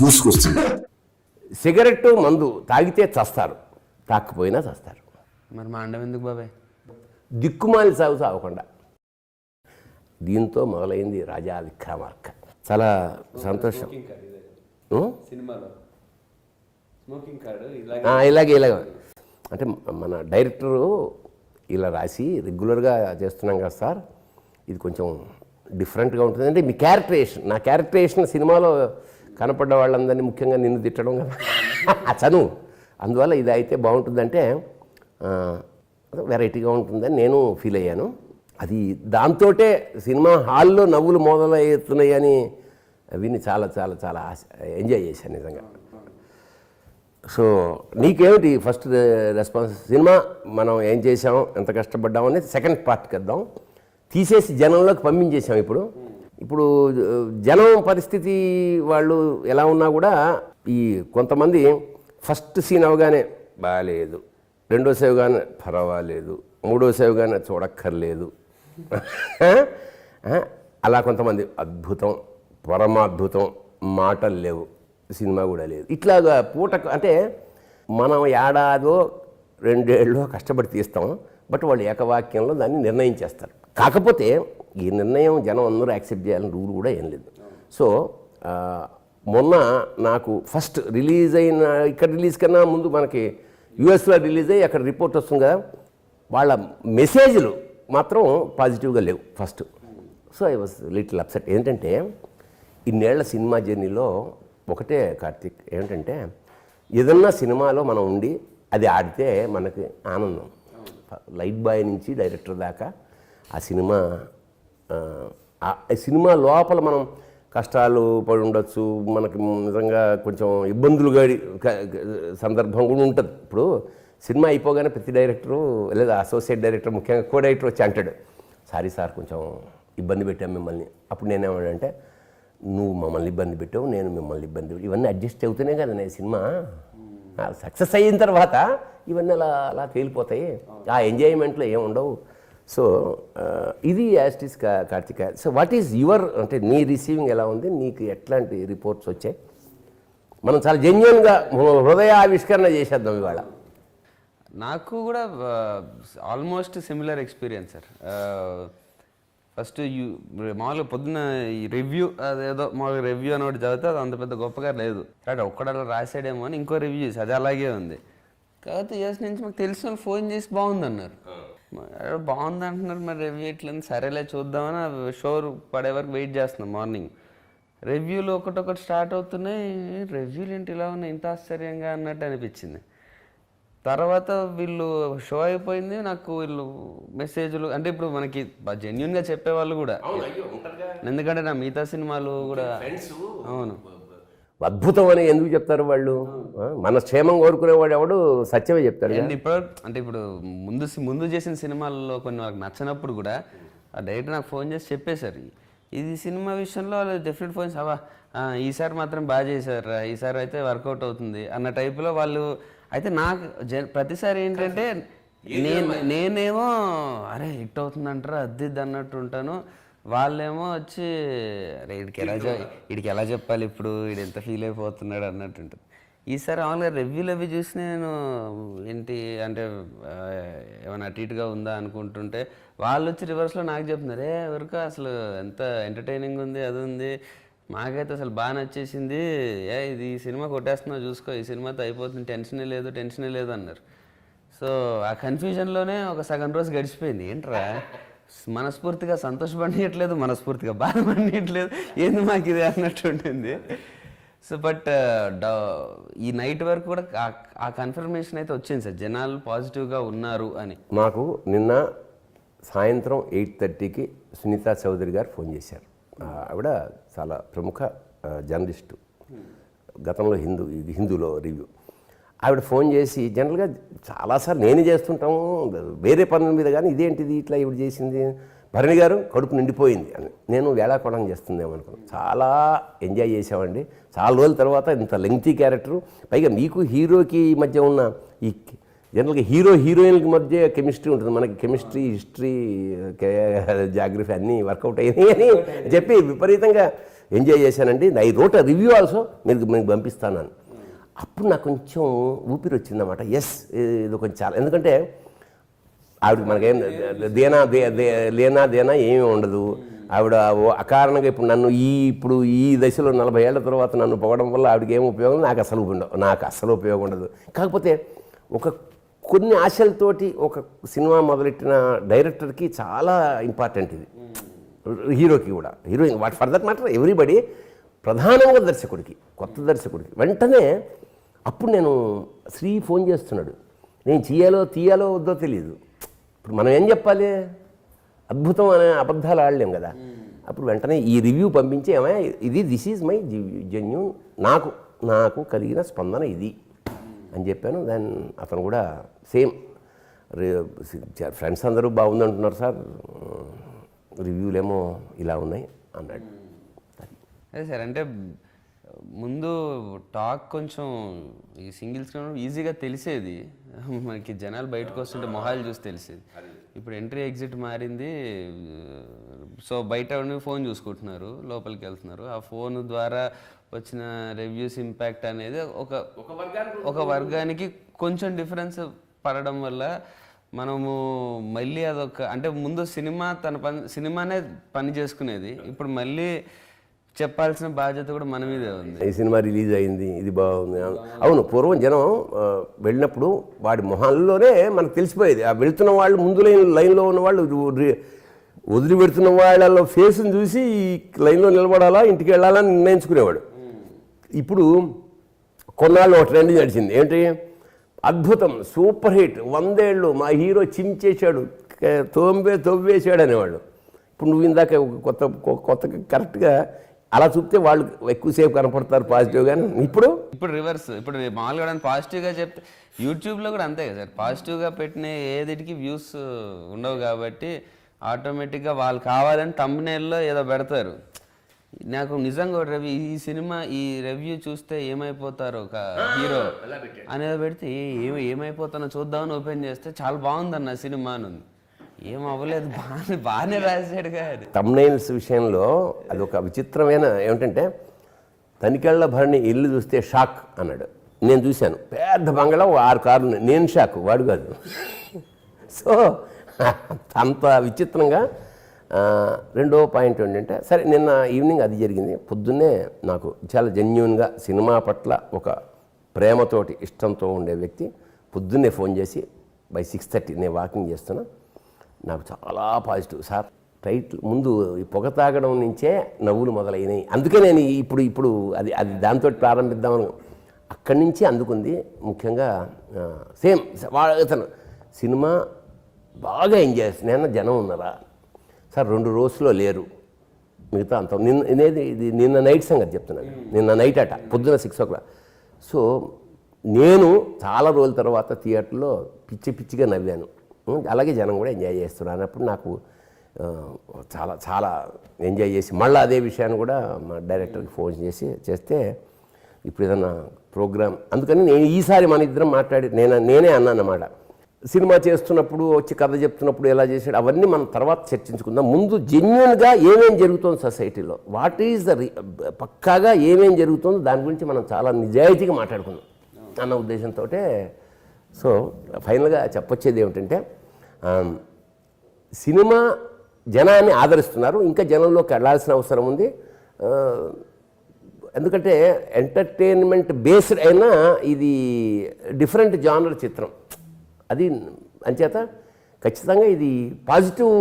దూసుకొస్తుంది. Cigarette మందు తాగితే చస్తారు, తాకపోయినా చస్తారు. మరి మా అండం ఎందుకు బాబాయ్? దిక్కుమాలి సాగు సాగకుండా. దీంతో మొదలైంది రాజా విక్రమార్క. చాలా సంతోషం. ఇలాగే అంటే మన డైరెక్టరు ఇలా రాసి రెగ్యులర్గా చేస్తున్నాం కదా సార్, ఇది కొంచెం డిఫరెంట్గా ఉంటుంది. అంటే మీ క్యారెక్టరేషన్, నా క్యారెక్టరేషన్ సినిమాలో కనపడ్డ వాళ్ళందరినీ ముఖ్యంగా నిన్ను తిట్టడం కదా చనువు, అందువల్ల ఇది అయితే బాగుంటుందంటే వెరైటీగా ఉంటుందని నేను ఫీల్ అయ్యాను. అది దాంతోటే సినిమా హాల్లో నవ్వులు మొదలవుతున్నాయని విని చాలా చాలా చాలా ఎంజాయ్ చేశాను నిజంగా. సో నీకేమిటి ఫస్ట్ రెస్పాన్స్? సినిమా మనం ఏం చేసాం, ఎంత కష్టపడ్డాం అనేది సెకండ్ పార్ట్కి వద్దాం. తీసేసి జనంలోకి పంపించేసాం. ఇప్పుడు జనం పరిస్థితి వాళ్ళు ఎలా ఉన్నా కూడా ఈ కొంతమంది ఫస్ట్ సీన్ అవగానే బాగాలేదు, రెండో సేవ్ కానీ పర్వాలేదు, మూడో సేవ్ కానీ చూడక్కర్లేదు, అలా కొంతమంది అద్భుతం, పరమాద్భుతం, మాటలు లేవు, సినిమా కూడా లేదు, ఇట్లాగా పూటకు. అంటే మనం ఏడాదో రెండేళ్ళలో కష్టపడి తీస్తాం, బట్ వాళ్ళు ఏకవాక్యంలో దాన్ని నిర్ణయించేస్తారు. కాకపోతే ఈ నిర్ణయం జనం అందరూ యాక్సెప్ట్ చేయాలని రూల్ కూడా ఏం లేదు. సో మొన్న నాకు ఫస్ట్ రిలీజ్ అయిన, ఇక్కడ రిలీజ్ కన్నా ముందు మనకి యూఎస్లో రిలీజ్ అయ్యి అక్కడ రిపోర్ట్ వస్తుంది కదా, వాళ్ళ మెసేజ్లు మాత్రం పాజిటివ్గా లేవు first. So I was little upset. ఏంటంటే ఇన్నేళ్ల సినిమా జర్నీలో ఒకటే కార్తీక్, ఏంటంటే ఏదన్నా సినిమాలో మనం ఉండి అది ఆడితే మనకి ఆనందం. లైట్ బాయ్ నుంచి డైరెక్టర్ దాకా ఆ సినిమా లోపల మనం కష్టాలు పడి ఉండొచ్చు, మనకి నిజంగా కొంచెం ఇబ్బందులు సందర్భం కూడా ఉంటుంది. ఇప్పుడు సినిమా అయిపోగానే ప్రతి డైరెక్టరు లేదా అసోసియేట్ డైరెక్టర్, ముఖ్యంగా కో డైరెక్టర్ వచ్చి అంటాడు, సారీ సార్ కొంచెం ఇబ్బంది పెట్టాం మిమ్మల్ని. అప్పుడు నేనేమంటే, నువ్వు మమ్మల్ని ఇబ్బంది పెట్టావు, నేను మిమ్మల్ని ఇబ్బంది పెట్టావు, ఇవన్నీ అడ్జస్ట్ అవుతూనే కదా నేను సినిమా సక్సెస్ అయిన తర్వాత ఇవన్నీ అలా తేలిపోతాయి, ఆ ఎంజాయ్మెంట్లో ఏముండవు. సో ఇది యాస్టిస్ Karthika. So what is your, అంటే నీ రిసీవింగ్ ఎలా ఉంది, నీకు ఎట్లాంటి రిపోర్ట్స్ వచ్చాయి? మనం చాలా జెన్యున్గా హృదయ ఆవిష్కరణ చేసేద్దాం ఇవాళ. నాకు కూడా almost similar experience sir. First మామూలుగా పొద్దున్న ఈ రివ్యూ, అదేదో మామూలుగా రివ్యూ అని ఒకటి చదివితే అది అంత పెద్ద గొప్పగా లేదు, కాబట్టి ఒక్కడలా రాసాడేమో అని ఇంకో రివ్యూ చేసి అది అలాగే ఉంది. కాకపోతే యూఎస్ నుంచి మాకు తెలిసిన వాళ్ళు ఫోన్ చేసి బాగుందన్నారు. బాగుంది అంటున్నారు, మరి రివ్యూ ఇట్లా సరేలే చూద్దామని షో పడే వరకు వెయిట్ చేస్తున్నాం. మార్నింగ్ రివ్యూలు ఒకటొకటి స్టార్ట్ అవుతున్నాయి, రివ్యూలు ఏంటి ఇలా ఉన్నాయి ఇంత ఆశ్చర్యంగా అన్నట్టు అనిపించింది. తర్వాత వీళ్ళు షో అయిపోయింది, నాకు వీళ్ళు మెసేజ్లు, అంటే ఇప్పుడు మనకి జెన్యున్గా చెప్పేవాళ్ళు కూడా, ఎందుకంటే నా మిగతా సినిమాలు కూడా అవును అద్భుతం అని ఎందుకు చెప్తారు వాళ్ళు? మన క్షేమం కోరుకునేవాడు ఎవడు సత్యమే చెప్తాడు. ఇప్పుడు అంటే ఇప్పుడు ముందు చేసిన సినిమాల్లో కొన్ని వాళ్ళకి నచ్చినప్పుడు కూడా ఆ డైరెక్టర్ నాకు ఫోన్ చేసి చెప్పేశారు, ఇది సినిమా విషయంలో వాళ్ళు డెఫినెట్ ఫోన్ అవా ఈసారి మాత్రం బాగా చేశారు, ఈసారి అయితే వర్కౌట్ అవుతుంది అన్న టైపులో వాళ్ళు. అయితే నాకు ప్రతిసారి ఏంటంటే నేనేమో అరే హిట్ అవుతుందంటారా అది అన్నట్టు ఉంటాను, వాళ్ళేమో వచ్చి అరే వీడికి ఎలా చెప్పాలి ఇప్పుడు, వీడు ఎంత ఫీల్ అయిపోతున్నాడు అన్నట్టు ఉంటుంది. ఈసారి మామూలుగా రివ్యూలు అవి చూసి నేను ఏంటి అంటే ఏమైనా అటు ఇటుగా ఉందా అనుకుంటుంటే వాళ్ళు వచ్చి రివర్స్లో నాకు చెప్తున్నారు, ఎవరికో అసలు ఎంత ఎంటర్టైనింగ్ ఉంది, అది ఉంది, మాకైతే అసలు బాగా నచ్చేసింది, ఇది ఈ సినిమా కొట్టేస్తున్నావు చూసుకో, ఈ సినిమాతో అయిపోతుంది, టెన్షనే లేదు అన్నారు. సో ఆ కన్ఫ్యూజన్లోనే ఒక సగం రోజు గడిచిపోయింది. ఏంట్రా మనస్ఫూర్తిగా సంతోషపడియట్లేదు, మనస్ఫూర్తిగా బాధపడియట్లేదు, ఏంది మాకు ఇది అన్నట్టు ఉంటుంది. సో బట్ ఈ నైట్ వరకు కూడా ఆ కన్ఫర్మేషన్ అయితే వచ్చింది సార్, జనాలు పాజిటివ్గా ఉన్నారు అని. మాకు నిన్న సాయంత్రం 8:30కి సునీతా చౌదరి గారు ఫోన్ చేశారు. ఆవిడ చాలా ప్రముఖ జర్నలిస్టు, గతంలో హిందూలో రివ్యూ. ఆవిడ ఫోన్ చేసి, జనరల్గా చాలాసార్లు నేనే చేస్తుంటాము వేరే పనుల మీద, కానీ ఇదేంటిది ఇట్లా ఇవిడ చేసింది, భరణి గారు కడుపు నిండిపోయింది అని. నేను వేళాకోళం చేస్తుందేమో అనుకున్నాను. చాలా ఎంజాయ్ చేసామండి. చాలా రోజుల తర్వాత ఇంత లెంగ్తీ క్యారెక్టరు, పైగా మీకు హీరోకి మధ్య ఉన్న ఈ జనరల్గా హీరోయిన్కి మధ్య కెమిస్ట్రీ ఉంటుంది, మనకి కెమిస్ట్రీ, హిస్టరీ, జాగ్రఫీ అన్నీ వర్కౌట్ అయ్యాయి అని చెప్పి విపరీతంగా ఎంజాయ్ చేశానండి, I wrote a review also, మీకు పంపిస్తాను. అప్పుడు నాకు కొంచెం ఊపిరి వచ్చిందన్నమాట. ఎస్, ఇది కొంచెం చాలా, ఎందుకంటే ఆవిడకి మనకేం లేనా ఏమీ ఉండదు. ఆవిడ అకారణంగా ఇప్పుడు నన్ను ఇప్పుడు ఈ దశలో 40 ఏళ్ల తర్వాత నన్ను పొగడం వల్ల ఆవిడకి ఏం ఉపయోగం, నాకు అసలు ఉపయోగం ఉండదు. కాకపోతే కొన్ని ఆశలతోటి ఒక సినిమా మొదలెట్టిన డైరెక్టర్కి చాలా ఇంపార్టెంట్ ఇది, హీరోకి కూడా, heroine, what for that matter everybody, ప్రధానంగా దర్శకుడికి, కొత్త దర్శకుడికి. వెంటనే అప్పుడు నేను శ్రీ ఫోన్ చేస్తున్నాడు, నేను తీయాలో వద్దో తెలియదు. ఇప్పుడు మనం ఏం చెప్పాలి, అద్భుతం అనే అబద్ధాలు ఆడలేం కదా. అప్పుడు వెంటనే ఈ రివ్యూ పంపించి, ఏమైనా దిస్ ఈజ్ మై జెన్యూన్, నాకు కలిగిన స్పందన ఇది అని చెప్పాను. దెన్ అతను కూడా సేమ్, ఫ్రెండ్స్ అందరూ బాగుందంటున్నారు సార్, రివ్యూలేమో ఇలా ఉన్నాయి అన్నాడు. అదే సార్, అంటే ముందు టాక్ కొంచెం ఈ సింగిల్ స్క్రీన్ ఈజీగా తెలిసేది మనకి, జనాలు బయటకు వస్తుంటే మొహాలు చూసి తెలిసేది. ఇప్పుడు ఎంట్రీ ఎగ్జిట్ మారింది, సో బయట ఫోన్ చూసుకుంటున్నారు, లోపలికి వెళ్తున్నారు. ఆ ఫోన్ ద్వారా వచ్చిన రివ్యూస్ ఇంపాక్ట్ అనేది ఒక వర్గానికి కొంచెం డిఫరెన్స్ పడడం వల్ల మనము మళ్ళీ అదొక, అంటే ముందు సినిమానే పని చేసుకునేది, ఇప్పుడు మళ్ళీ చెప్పాల్సిన బాధ్యత కూడా మన మీదే ఉంది. ఈ సినిమా రిలీజ్ అయింది, ఇది బాగుంది. అవును, పూర్వం జనం వెళ్ళినప్పుడు వాడి మొహాల్లోనే మనకు తెలిసిపోయేది. ఆ వెళుతున్న వాళ్ళు, ముందు లైన్లో ఉన్న వాళ్ళు వదిలిపెడుతున్న వాళ్ళలో ఫేస్ని చూసి ఈ లైన్లో నిలబడాలా, ఇంటికి వెళ్ళాలని నిర్ణయించుకునేవాడు. ఇప్పుడు కొన్నాళ్ళు ఒక ట్రెండ్ నడిచింది, ఏంటి, అద్భుతం, సూపర్ హిట్, 100 ఏళ్ళు, మా హీరో చించేశాడు, తవ్వేశాడు అనేవాళ్ళు. ఇప్పుడు నువ్వు ఇందాక కొత్త కరెక్ట్గా అలా చూపితే వాళ్ళు ఎక్కువసేపు కనపడతారు పాజిటివ్గానే. ఇప్పుడు రివర్స్, ఇప్పుడు మామూలుగా పాజిటివ్గా చెప్తే యూట్యూబ్లో కూడా అంతే కదా సార్, పాజిటివ్గా పెట్టిన ఏదిటికి వ్యూస్ ఉండవు కాబట్టి ఆటోమేటిక్గా వాళ్ళు కావాలని థంబ్నెయిల్లో ఏదో పెడతారు. నాకు నిజంగా ఈ రివ్యూ చూస్తే ఏమైపోతారో ఒక హీరో అనేది పెడితే ఏమైపోతానో చూద్దామని ఓపెన్ చేస్తే చాలా బాగుందన్న సినిమా అని ఉంది. ఏం అవ్వలేదు, బాగానే రాశాడు కాదు. థంబ్నెయిల్స్ విషయంలో అదొక విచిత్రమైన, ఏమిటంటే తనికెళ్ళ భరణి ఇల్లు చూస్తే షాక్ అన్నాడు. నేను చూశాను పెద్ద బంగళా, 6 కార్లు, నేను షాక్, వాడు కాదు. సో అంత విచిత్రంగా. రెండో పాయింట్ ఏంటంటే, సరే నిన్న ఈవినింగ్ అది జరిగింది. పొద్దున్నే నాకు చాలా జెన్యూన్గా సినిమా పట్ల ఒక ప్రేమతోటి ఇష్టంతో ఉండే వ్యక్తి పొద్దున్నే ఫోన్ చేసి, బై 6:30 నేను వాకింగ్ చేస్తున్నా, నాకు చాలా పాజిటివ్ సార్, టైటిల్ ముందు ఈ పొగ తాగడం నుంచే నవ్వులు మొదలైనాయి, అందుకే నేను ఇప్పుడు అది దాంతో ప్రారంభిద్దామని అక్కడి నుంచి అందుకుంది. ముఖ్యంగా సేమ్ అతను సినిమా బాగా ఎంజాయ్ చేస్తున్నాను, జనం ఉన్నారా సార్, 2 రోజుల్లో లేరు, మిగతా అంత నిన్న నైట్ సంగతి చెప్తున్నాను, నిన్న నైట్ అట పొద్దున 6 o'clock. సో నేను చాలా రోజుల తర్వాత థియేటర్లో పిచ్చిగా నవ్వాను, అలాగే జనం కూడా ఎంజాయ్ చేస్తున్నారు. అప్పుడు నాకు చాలా చాలా ఎంజాయ్ చేసి మళ్ళీ అదే విషయాన్ని కూడా మా డైరెక్టర్కి ఫోన్ చేస్తే ఇప్పుడు ఏదన్నా ప్రోగ్రామ్, అందుకని నేను ఈసారి మన ఇద్దరం మాట్లాడి నేనే అన్నాను అన్నమాట, సినిమా చేస్తున్నప్పుడు వచ్చి కథ చెప్తున్నప్పుడు ఎలా చేసాడు అవన్నీ మనం తర్వాత చర్చించుకుందాం, ముందు జెన్యున్గా ఏమేం జరుగుతుంది సొసైటీలో, వాట్ ఈజ్ పక్కాగా ఏమేం జరుగుతుందో దాని గురించి మనం చాలా నిజాయితీగా మాట్లాడుకుందాం అన్న ఉద్దేశంతో. సో ఫైనల్గా చెప్పొచ్చేది ఏమిటంటే, సినిమా జనాన్ని ఆదరిస్తున్నారు, ఇంకా జనంలోకి వెళ్ళాల్సిన అవసరం ఉంది. ఎందుకంటే ఎంటర్టైన్మెంట్ బేస్డ్ అయినా ఇది డిఫరెంట్ జానర్ చిత్రం, అది అంచేత ఖచ్చితంగా ఇది పాజిటివ్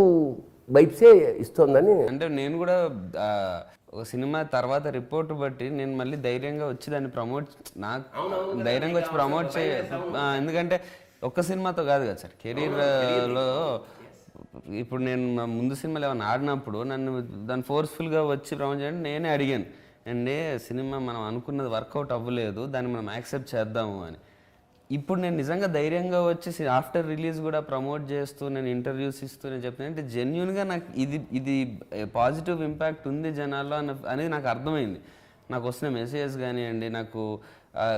వైబ్సే ఇస్తుందని. అంటే నేను కూడా ఒక సినిమా తర్వాత రిపోర్ట్ బట్టి నేను మళ్ళీ ధైర్యంగా వచ్చి దాన్ని ధైర్యంగా వచ్చి ప్రమోట్ ఎందుకంటే ఒక్క సినిమాతో కాదు కదా సార్, కెరీర్లో ఇప్పుడు నేను ముందు సినిమాలు ఏమైనా ఆడినప్పుడు నన్ను దాన్ని ఫోర్స్ఫుల్గా వచ్చి ప్రమోట్ చేయండి నేనే అడిగాను, అండి సినిమా మనం అనుకున్నది వర్కౌట్ అవ్వలేదు, దాన్ని మనం యాక్సెప్ట్ చేద్దాము అని. ఇప్పుడు నేను నిజంగా ధైర్యంగా వచ్చేసి ఆఫ్టర్ రిలీజ్ కూడా ప్రమోట్ చేస్తూ నేను ఇంటర్వ్యూస్ ఇస్తూ నేను చెప్తాను, అంటే జెన్యున్గా నాకు ఇది పాజిటివ్ ఇంపాక్ట్ ఉంది జనాల్లో అనేది నాకు అర్థమైంది. నాకు వస్తున్న మెసేజెస్ కానివ్వండి, నాకు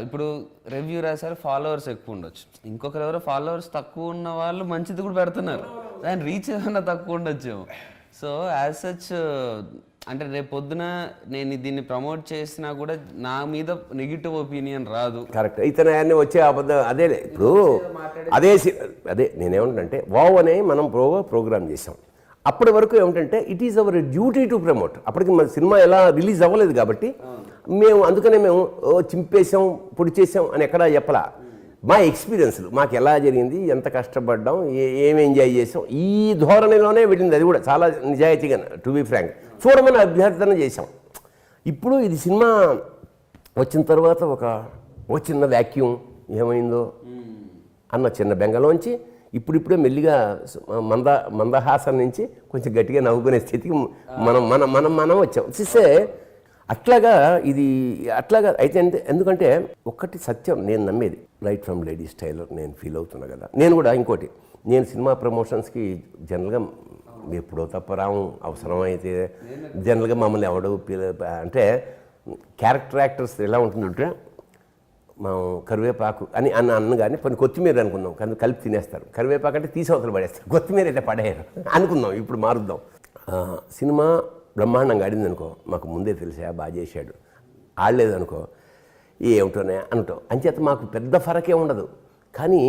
ఇప్పుడు రివ్యూ రాశారు, ఫాలోవర్స్ ఎక్కువ ఉండొచ్చు, ఇంకొకరు ఎవరో ఫాలోవర్స్ తక్కువ ఉన్న వాళ్ళు మంచిది కూడా పెడుతున్నారు, దాని రీచ్ ఏమన్నా తక్కువ ఉండొచ్చు. సో యాజ్ సచ్ అంటే రేపు పొద్దున నేను దీన్ని ప్రమోట్ చేసినా కూడా నా మీద నెగిటివ్ ఒపీనియన్ రాదు. కరెక్ట్. ఇతను అన్నీ వచ్చే అబద్ధం అదే ఇప్పుడు అదే నేనేమంటే వావ్ అనే మనం ప్రోగ్రామ్ చేసాం. అప్పటి వరకు ఏమిటంటే it is our duty to promote. అప్పటికి మన సినిమా ఎలా రిలీజ్ అవ్వలేదు కాబట్టి మేము అందుకనే మేము చింపేసాం పొడి చేసాం అని ఎక్కడా చెప్పలా. మా ఎక్స్పీరియన్స్లు మాకు ఎలా జరిగింది, ఎంత కష్టపడ్డాం, ఏమి ఎంజాయ్ చేసాం, ఈ ధోరణిలోనే వెళ్ళింది. అది కూడా చాలా నిజాయితీగా, టు బి ఫ్రాంక్, చూడమని అభ్యర్థన చేసాం. ఇప్పుడు ఇది సినిమా వచ్చిన తర్వాత ఒక చిన్న వ్యాక్యూమ్ ఏమైందో అన్న చిన్న బెంగలోంచి ఇప్పుడిప్పుడే మెల్లిగా మందహాసం నుంచి కొంచెం గట్టిగా నవ్వుకునే స్థితికి మనం వచ్చాం. చూస్తే అట్లాగా అయితే ఎందుకంటే ఒక్కటి సత్యం నేను నమ్మేది, రైట్ ఫ్రమ్ లేడీ స్టైల్ నేను ఫీల్ అవుతున్నా కదా. నేను కూడా ఇంకోటి, నేను సినిమా ప్రమోషన్స్కి జనరల్గా ఎప్పుడో తప్ప రాము, అవసరమైతే జనరల్గా మమ్మల్ని ఎవడో అంటే క్యారెక్టర్ యాక్టర్స్ ఎలా ఉంటుందంటే మనం కరివేపాకు అని అన్న కానీ కొన్ని కొత్తిమీర అనుకుందాం, కానీ కలిపి తినేస్తారు. కరివేపాకు అంటే తీసవతలు పడేస్తారు, కొత్తిమీర అయితే పడేయరు అనుకుందాం. ఇప్పుడు మారుద్దాం. సినిమా బ్రహ్మాండంగా ఆడింది అనుకో, మాకు ముందే తెలిసా బాగా చేశాడు. ఆడలేదనుకో ఏమిటోనే అనుకుంటాం. అంచేత మాకు పెద్ద ఫరకే ఉండదు. కానీ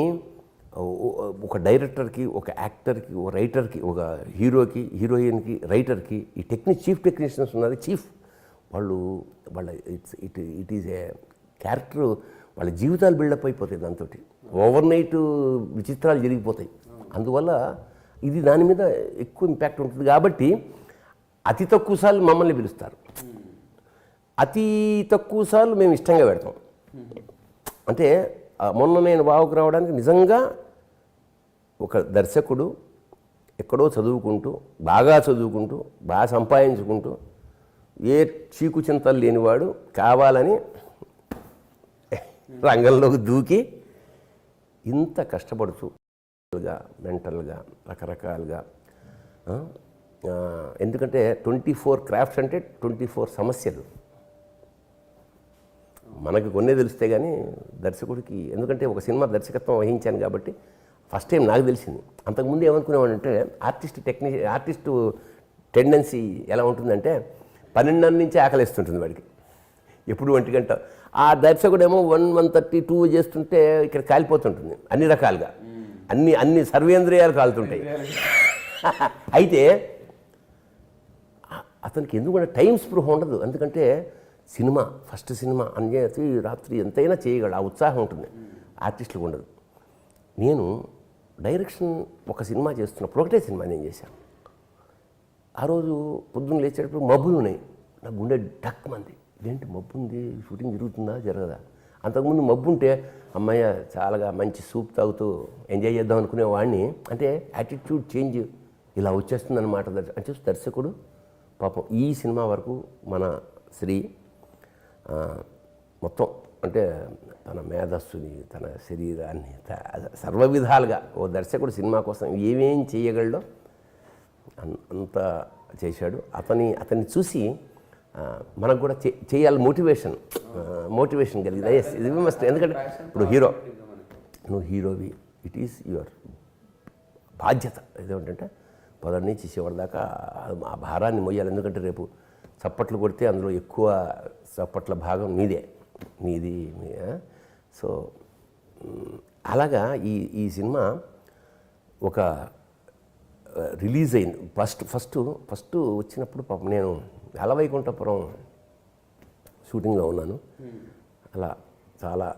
ఒక డైరెక్టర్కి, ఒక యాక్టర్కి, ఒక రైటర్కి, ఒక హీరోకి, హీరోయిన్కి, రైటర్కి ఈ చీఫ్ టెక్నీషియన్స్ ఉన్నారు. చీఫ్ వాళ్ళ ఇట్ ఈజ్ ఏ క్యారెక్టర్, వాళ్ళ జీవితాలు బిల్డప్ అయిపోతాయి. దాంతో ఓవర్ నైట్ విచిత్రాలు జరిగిపోతాయి. అందువల్ల ఇది దాని మీద ఎక్కువ ఇంపాక్ట్ ఉంటుంది. కాబట్టి అతి తక్కువ సార్లు మమ్మల్ని పిలుస్తారు, అతి తక్కువ సార్లు మేము ఇష్టంగా పెడతాం. అంటే మొన్న నేను బావుకు రావడానికి నిజంగా ఒక దర్శకుడు ఎక్కడో చదువుకుంటూ, బాగా సంపాదించుకుంటూ, ఏ చీకు చింతలు లేనివాడు కావాలని రంగంలోకి దూకి ఇంత కష్టపడుతూ మెంటల్గా రకరకాలుగా, ఎందుకంటే 24 క్రాఫ్ట్స్ అంటే 24 సమస్యలు. మనకు కొన్నే తెలిస్తే కానీ దర్శకుడికి, ఎందుకంటే ఒక సినిమా దర్శకత్వం వహించాను కాబట్టి ఫస్ట్ టైం నాకు తెలిసింది. అంతకుముందు ఏమనుకునేవాడంటే ఆర్టిస్టు టెండెన్సీ ఎలా ఉంటుందంటే 12 నుంచి ఆకలిస్తుంటుంది వాడికి, ఎప్పుడు 1 గంట. ఆ దర్శకుడేమో 1:30, 2 చేస్తుంటే ఇక్కడ కాలిపోతుంటుంది అన్ని రకాలుగా, అన్ని సర్వేంద్రియాలు కాలుతుంటాయి. అయితే అతనికి ఎందుకంటే టైం స్పృహ ఉండదు. ఎందుకంటే ఫస్ట్ సినిమా అని రాత్రి ఎంతైనా చేయగలడు, ఆ ఉత్సాహం ఉంటుంది. ఆర్టిస్టులకు ఉండదు. నేను డైరెక్షన్ ఒక సినిమా చేస్తున్నప్పుడు, ఒకటే సినిమా నేను చేశాను. ఆ రోజు పొద్దున్న లేచేటప్పుడు మబ్బులు ఉన్నాయి. నా గుండె డక్ మంది, ఇదేంటి మబ్బు ఉంది, షూటింగ్ జరుగుతుందా జరగదా. అంతకుముందు మబ్బు ఉంటే అమ్మాయి చాలాగా మంచి సూప్ తాగుతూ ఎంజాయ్ చేద్దాం అనుకునేవాడిని. అంటే యాటిట్యూడ్ చేంజ్ ఇలా వచ్చేస్తుంది అనమాట. అంటే దర్శకుడు పాపం ఈ సినిమా వరకు మన శ్రీ మొత్తం అంటే తన మేధస్సుని, తన శరీరాన్ని, సర్వ విధాలుగా ఓ దర్శకుడు సినిమా కోసం ఏమేం చేయగలడో అంత చేశాడు. అతన్ని చూసి మనకు కూడా చేయాలి మోటివేషన్ కలిగింది. ఎస్, ఇది మస్ట్. ఎందుకంటే ఇప్పుడు నువ్వు హీరోవి, ఇట్ ఈస్ యువర్ బాధ్యత. ఏదేంటంటే పొదటి నుంచి చివరి దాకా ఆ భారాన్ని మోయాలి. ఎందుకంటే రేపు చప్పట్లు కొడితే అందులో ఎక్కువ చప్పట్ల భాగం నీది. సో అలాగా ఈ సినిమా ఒక రిలీజ్ అయింది. ఫస్ట్ వచ్చినప్పుడు పాపం నేను అలవైకుంఠపురం షూటింగ్లో ఉన్నాను. అలా చాలా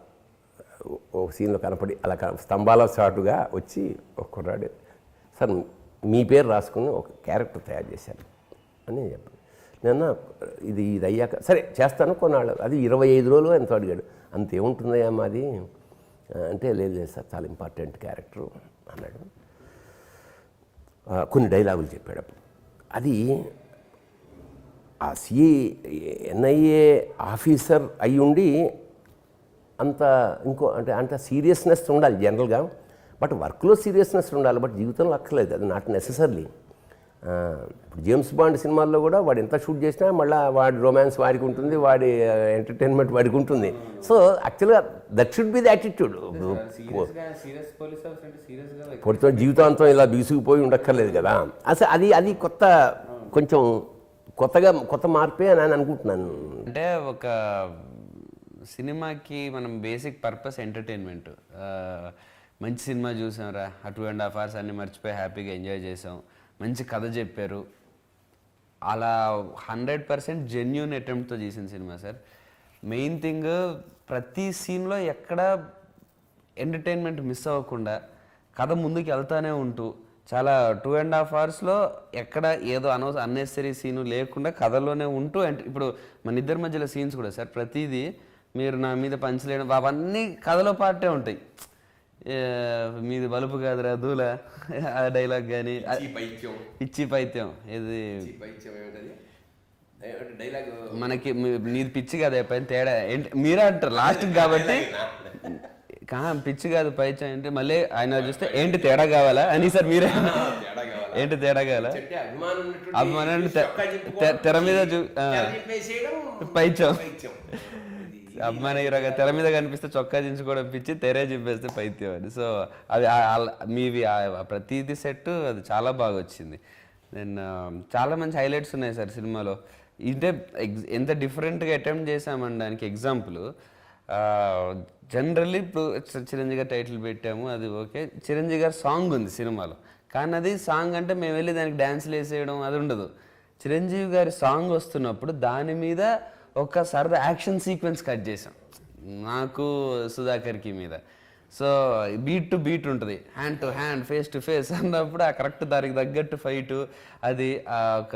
ఒక సీన్లో కనపడి అలా స్తంభాల చాటుగా వచ్చి ఒక కుర్రాడు, సార్ మీ పేరు రాసుకుని ఒక క్యారెక్టర్ తయారు చేశాను అని చెప్పాను. నేను ఇది అయ్యాక సరే చేస్తాను కొన్నాళ్ళు, అది 25 రోజులు ఎంతో అడిగాడు. అంతేముంటుందయ్యా మాది అంటే, లేదు సార్ చాలా ఇంపార్టెంట్ క్యారెక్టరు అన్నాడు. కొన్ని డైలాగులు చెప్పాడు. అది ఆ NIA ఆఫీసర్ అయి ఉండి అంత సీరియస్నెస్ ఉండాలి జనరల్గా. బట్ వర్క్లో సీరియస్నెస్ ఉండాలి, బట్ జీవితంలో అక్కర్లేదు. అది నాట్ నెసెసర్లీ. ఇప్పుడు జేమ్స్ బాండ్ సినిమాల్లో కూడా వాడు ఎంత షూట్ చేసినా మళ్ళీ వాడి రొమాన్స్ వాడికి ఉంటుంది, వాడి ఎంటర్టైన్మెంట్ వాడికి ఉంటుంది. సో యాక్చువల్గా that should be the attitude. పొడితో జీవితాంతం ఇలా బీసుకుపోయి ఉండక్కర్లేదు కదా. అసలు అది కొత్త కొంచెం కొత్త మార్పే అని అనుకుంటున్నాను. అంటే ఒక సినిమాకి మనం బేసిక్ పర్పస్ ఎంటర్టైన్మెంట్. మంచి సినిమా చూసాంరా, ఆ 2.5 hours అన్ని మర్చిపోయి హ్యాపీగా ఎంజాయ్ చేసాం, మంచి కథ చెప్పారు, అలా 100% జెన్యూన్ అటెంప్ట్తో చేసిన సినిమా సార్. మెయిన్ థింగ్ ప్రతి సీన్లో ఎక్కడ ఎంటర్టైన్మెంట్ మిస్ అవ్వకుండా కథ ముందుకు వెళ్తానే ఉంటూ చాలా 2.5 hours ఎక్కడ ఏదో అన్నెసరీ సీను లేకుండా కథలోనే ఉంటూ ఇప్పుడు మన ఇద్దరి మధ్యలో సీన్స్ కూడా సార్ ప్రతిదీ మీరు నా మీద పంచలేడం అవన్నీ కథలో పాటే ఉంటాయి. మీది బలుపు కాదురా దూల ఆ డైలాగ్ కానీ పిచ్చి పైత్యం ఇది మనకి నీది పిచ్చి కాదు పైన తేడా ఏంటి మీరే అంటారు లాస్ట్ కాబట్టి పిచ్చి కాదు పైత్యం అంటే మళ్ళీ ఆయన చూస్తే ఏంటి తేడా కావాలా అని సార్ మీరే ఏంటి తేడా కావాలా అభిమానం తెర మీద పైత్యం అభిమాన హీరోగా తెర మీద కనిపిస్తే చొక్కా దించుకోవడం పిచ్చి, తెరే చింపేస్తే పైత్యం అని. సో అది మీవి ప్రతిదీ సెట్ అది చాలా బాగా వచ్చింది. దెన్ చాలా మంచి హైలైట్స్ ఉన్నాయి సార్ సినిమాలో. ఇదే ఎంత డిఫరెంట్గా అటెంప్ట్ చేసామని దానికి ఎగ్జాంపుల్ జనరల్లీ ఇప్పుడు చిరంజీవి గారు టైటిల్ పెట్టాము, అది ఓకే. చిరంజీవి గారు సాంగ్ ఉంది సినిమాలో, కానీ అది సాంగ్ అంటే మేము వెళ్ళి దానికి డ్యాన్స్లు వేసేయడం అది ఉండదు. చిరంజీవి గారి సాంగ్ వస్తున్నప్పుడు దాని మీద ఒక సరదా యాక్షన్ సీక్వెన్స్ కట్ చేసాం నాకు సుధాకర్కి మీద. సో బీట్ టు బీట్ ఉంటుంది, hand to hand, face to face అన్నప్పుడు ఆ కరెక్ట్ దానికి తగ్గట్టు ఫైటు. అది ఒక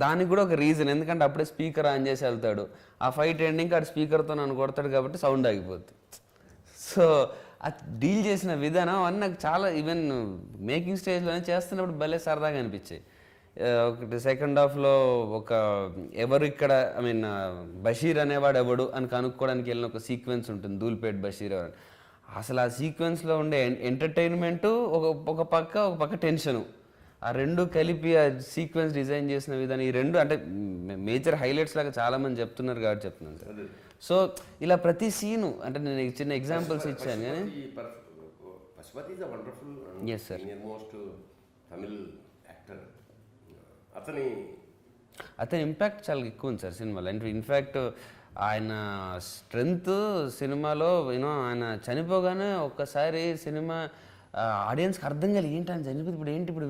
దానికి కూడా ఒక రీజన్, ఎందుకంటే అప్పుడే స్పీకర్ ఆన్ చేసి వెళ్తాడు, ఆ ఫైట్ ఎండింగ్ అటు స్పీకర్తో నన్ను కొడతాడు కాబట్టి సౌండ్ ఆగిపోద్ది. సో అది డీల్ చేసిన విధానం అన్నీ నాకు చాలా ఈవెన్ మేకింగ్ స్టేజ్లోనే చేస్తున్నప్పుడు భలే సరదాగా అనిపించాయి. ఒకటి సెకండ్ హాఫ్లో ఒక ఎవరు ఇక్కడ ఐ మీన్ బషీర్ అనేవాడు ఎవడు అని కనుక్కోవడానికి వెళ్ళిన ఒక సీక్వెన్స్ ఉంటుంది, ధూల్పేట్ బషీర్ ఎవరు. అసలు ఆ సీక్వెన్స్లో ఉండే ఎంటర్టైన్మెంటు ఒక పక్క టెన్షను, ఆ రెండు కలిపి ఆ సీక్వెన్స్ డిజైన్ చేసిన విధానం, ఈ రెండు అంటే మేజర్ హైలైట్స్ లాగా చాలామంది చెప్తున్నారు కాబట్టి చెప్తున్నాను సార్. సో ఇలా ప్రతి సీను అంటే నేను చిన్న ఎగ్జాంపుల్స్ ఇచ్చాను కానీ ఎస్ సార్. అతని ఇంపాక్ట్ చాలా ఎక్కువ ఉంది సార్ సినిమాలో. అంటే ఇన్ఫ్యాక్ట్ ఆయన స్ట్రెంగ్త్ సినిమాలో ఆయన చనిపోగానే ఒక్కసారి సినిమా ఆడియన్స్కి అర్థం కాదు ఏంటి ఆయన చనిపోతే ఇప్పుడు ఏంటి ఇప్పుడు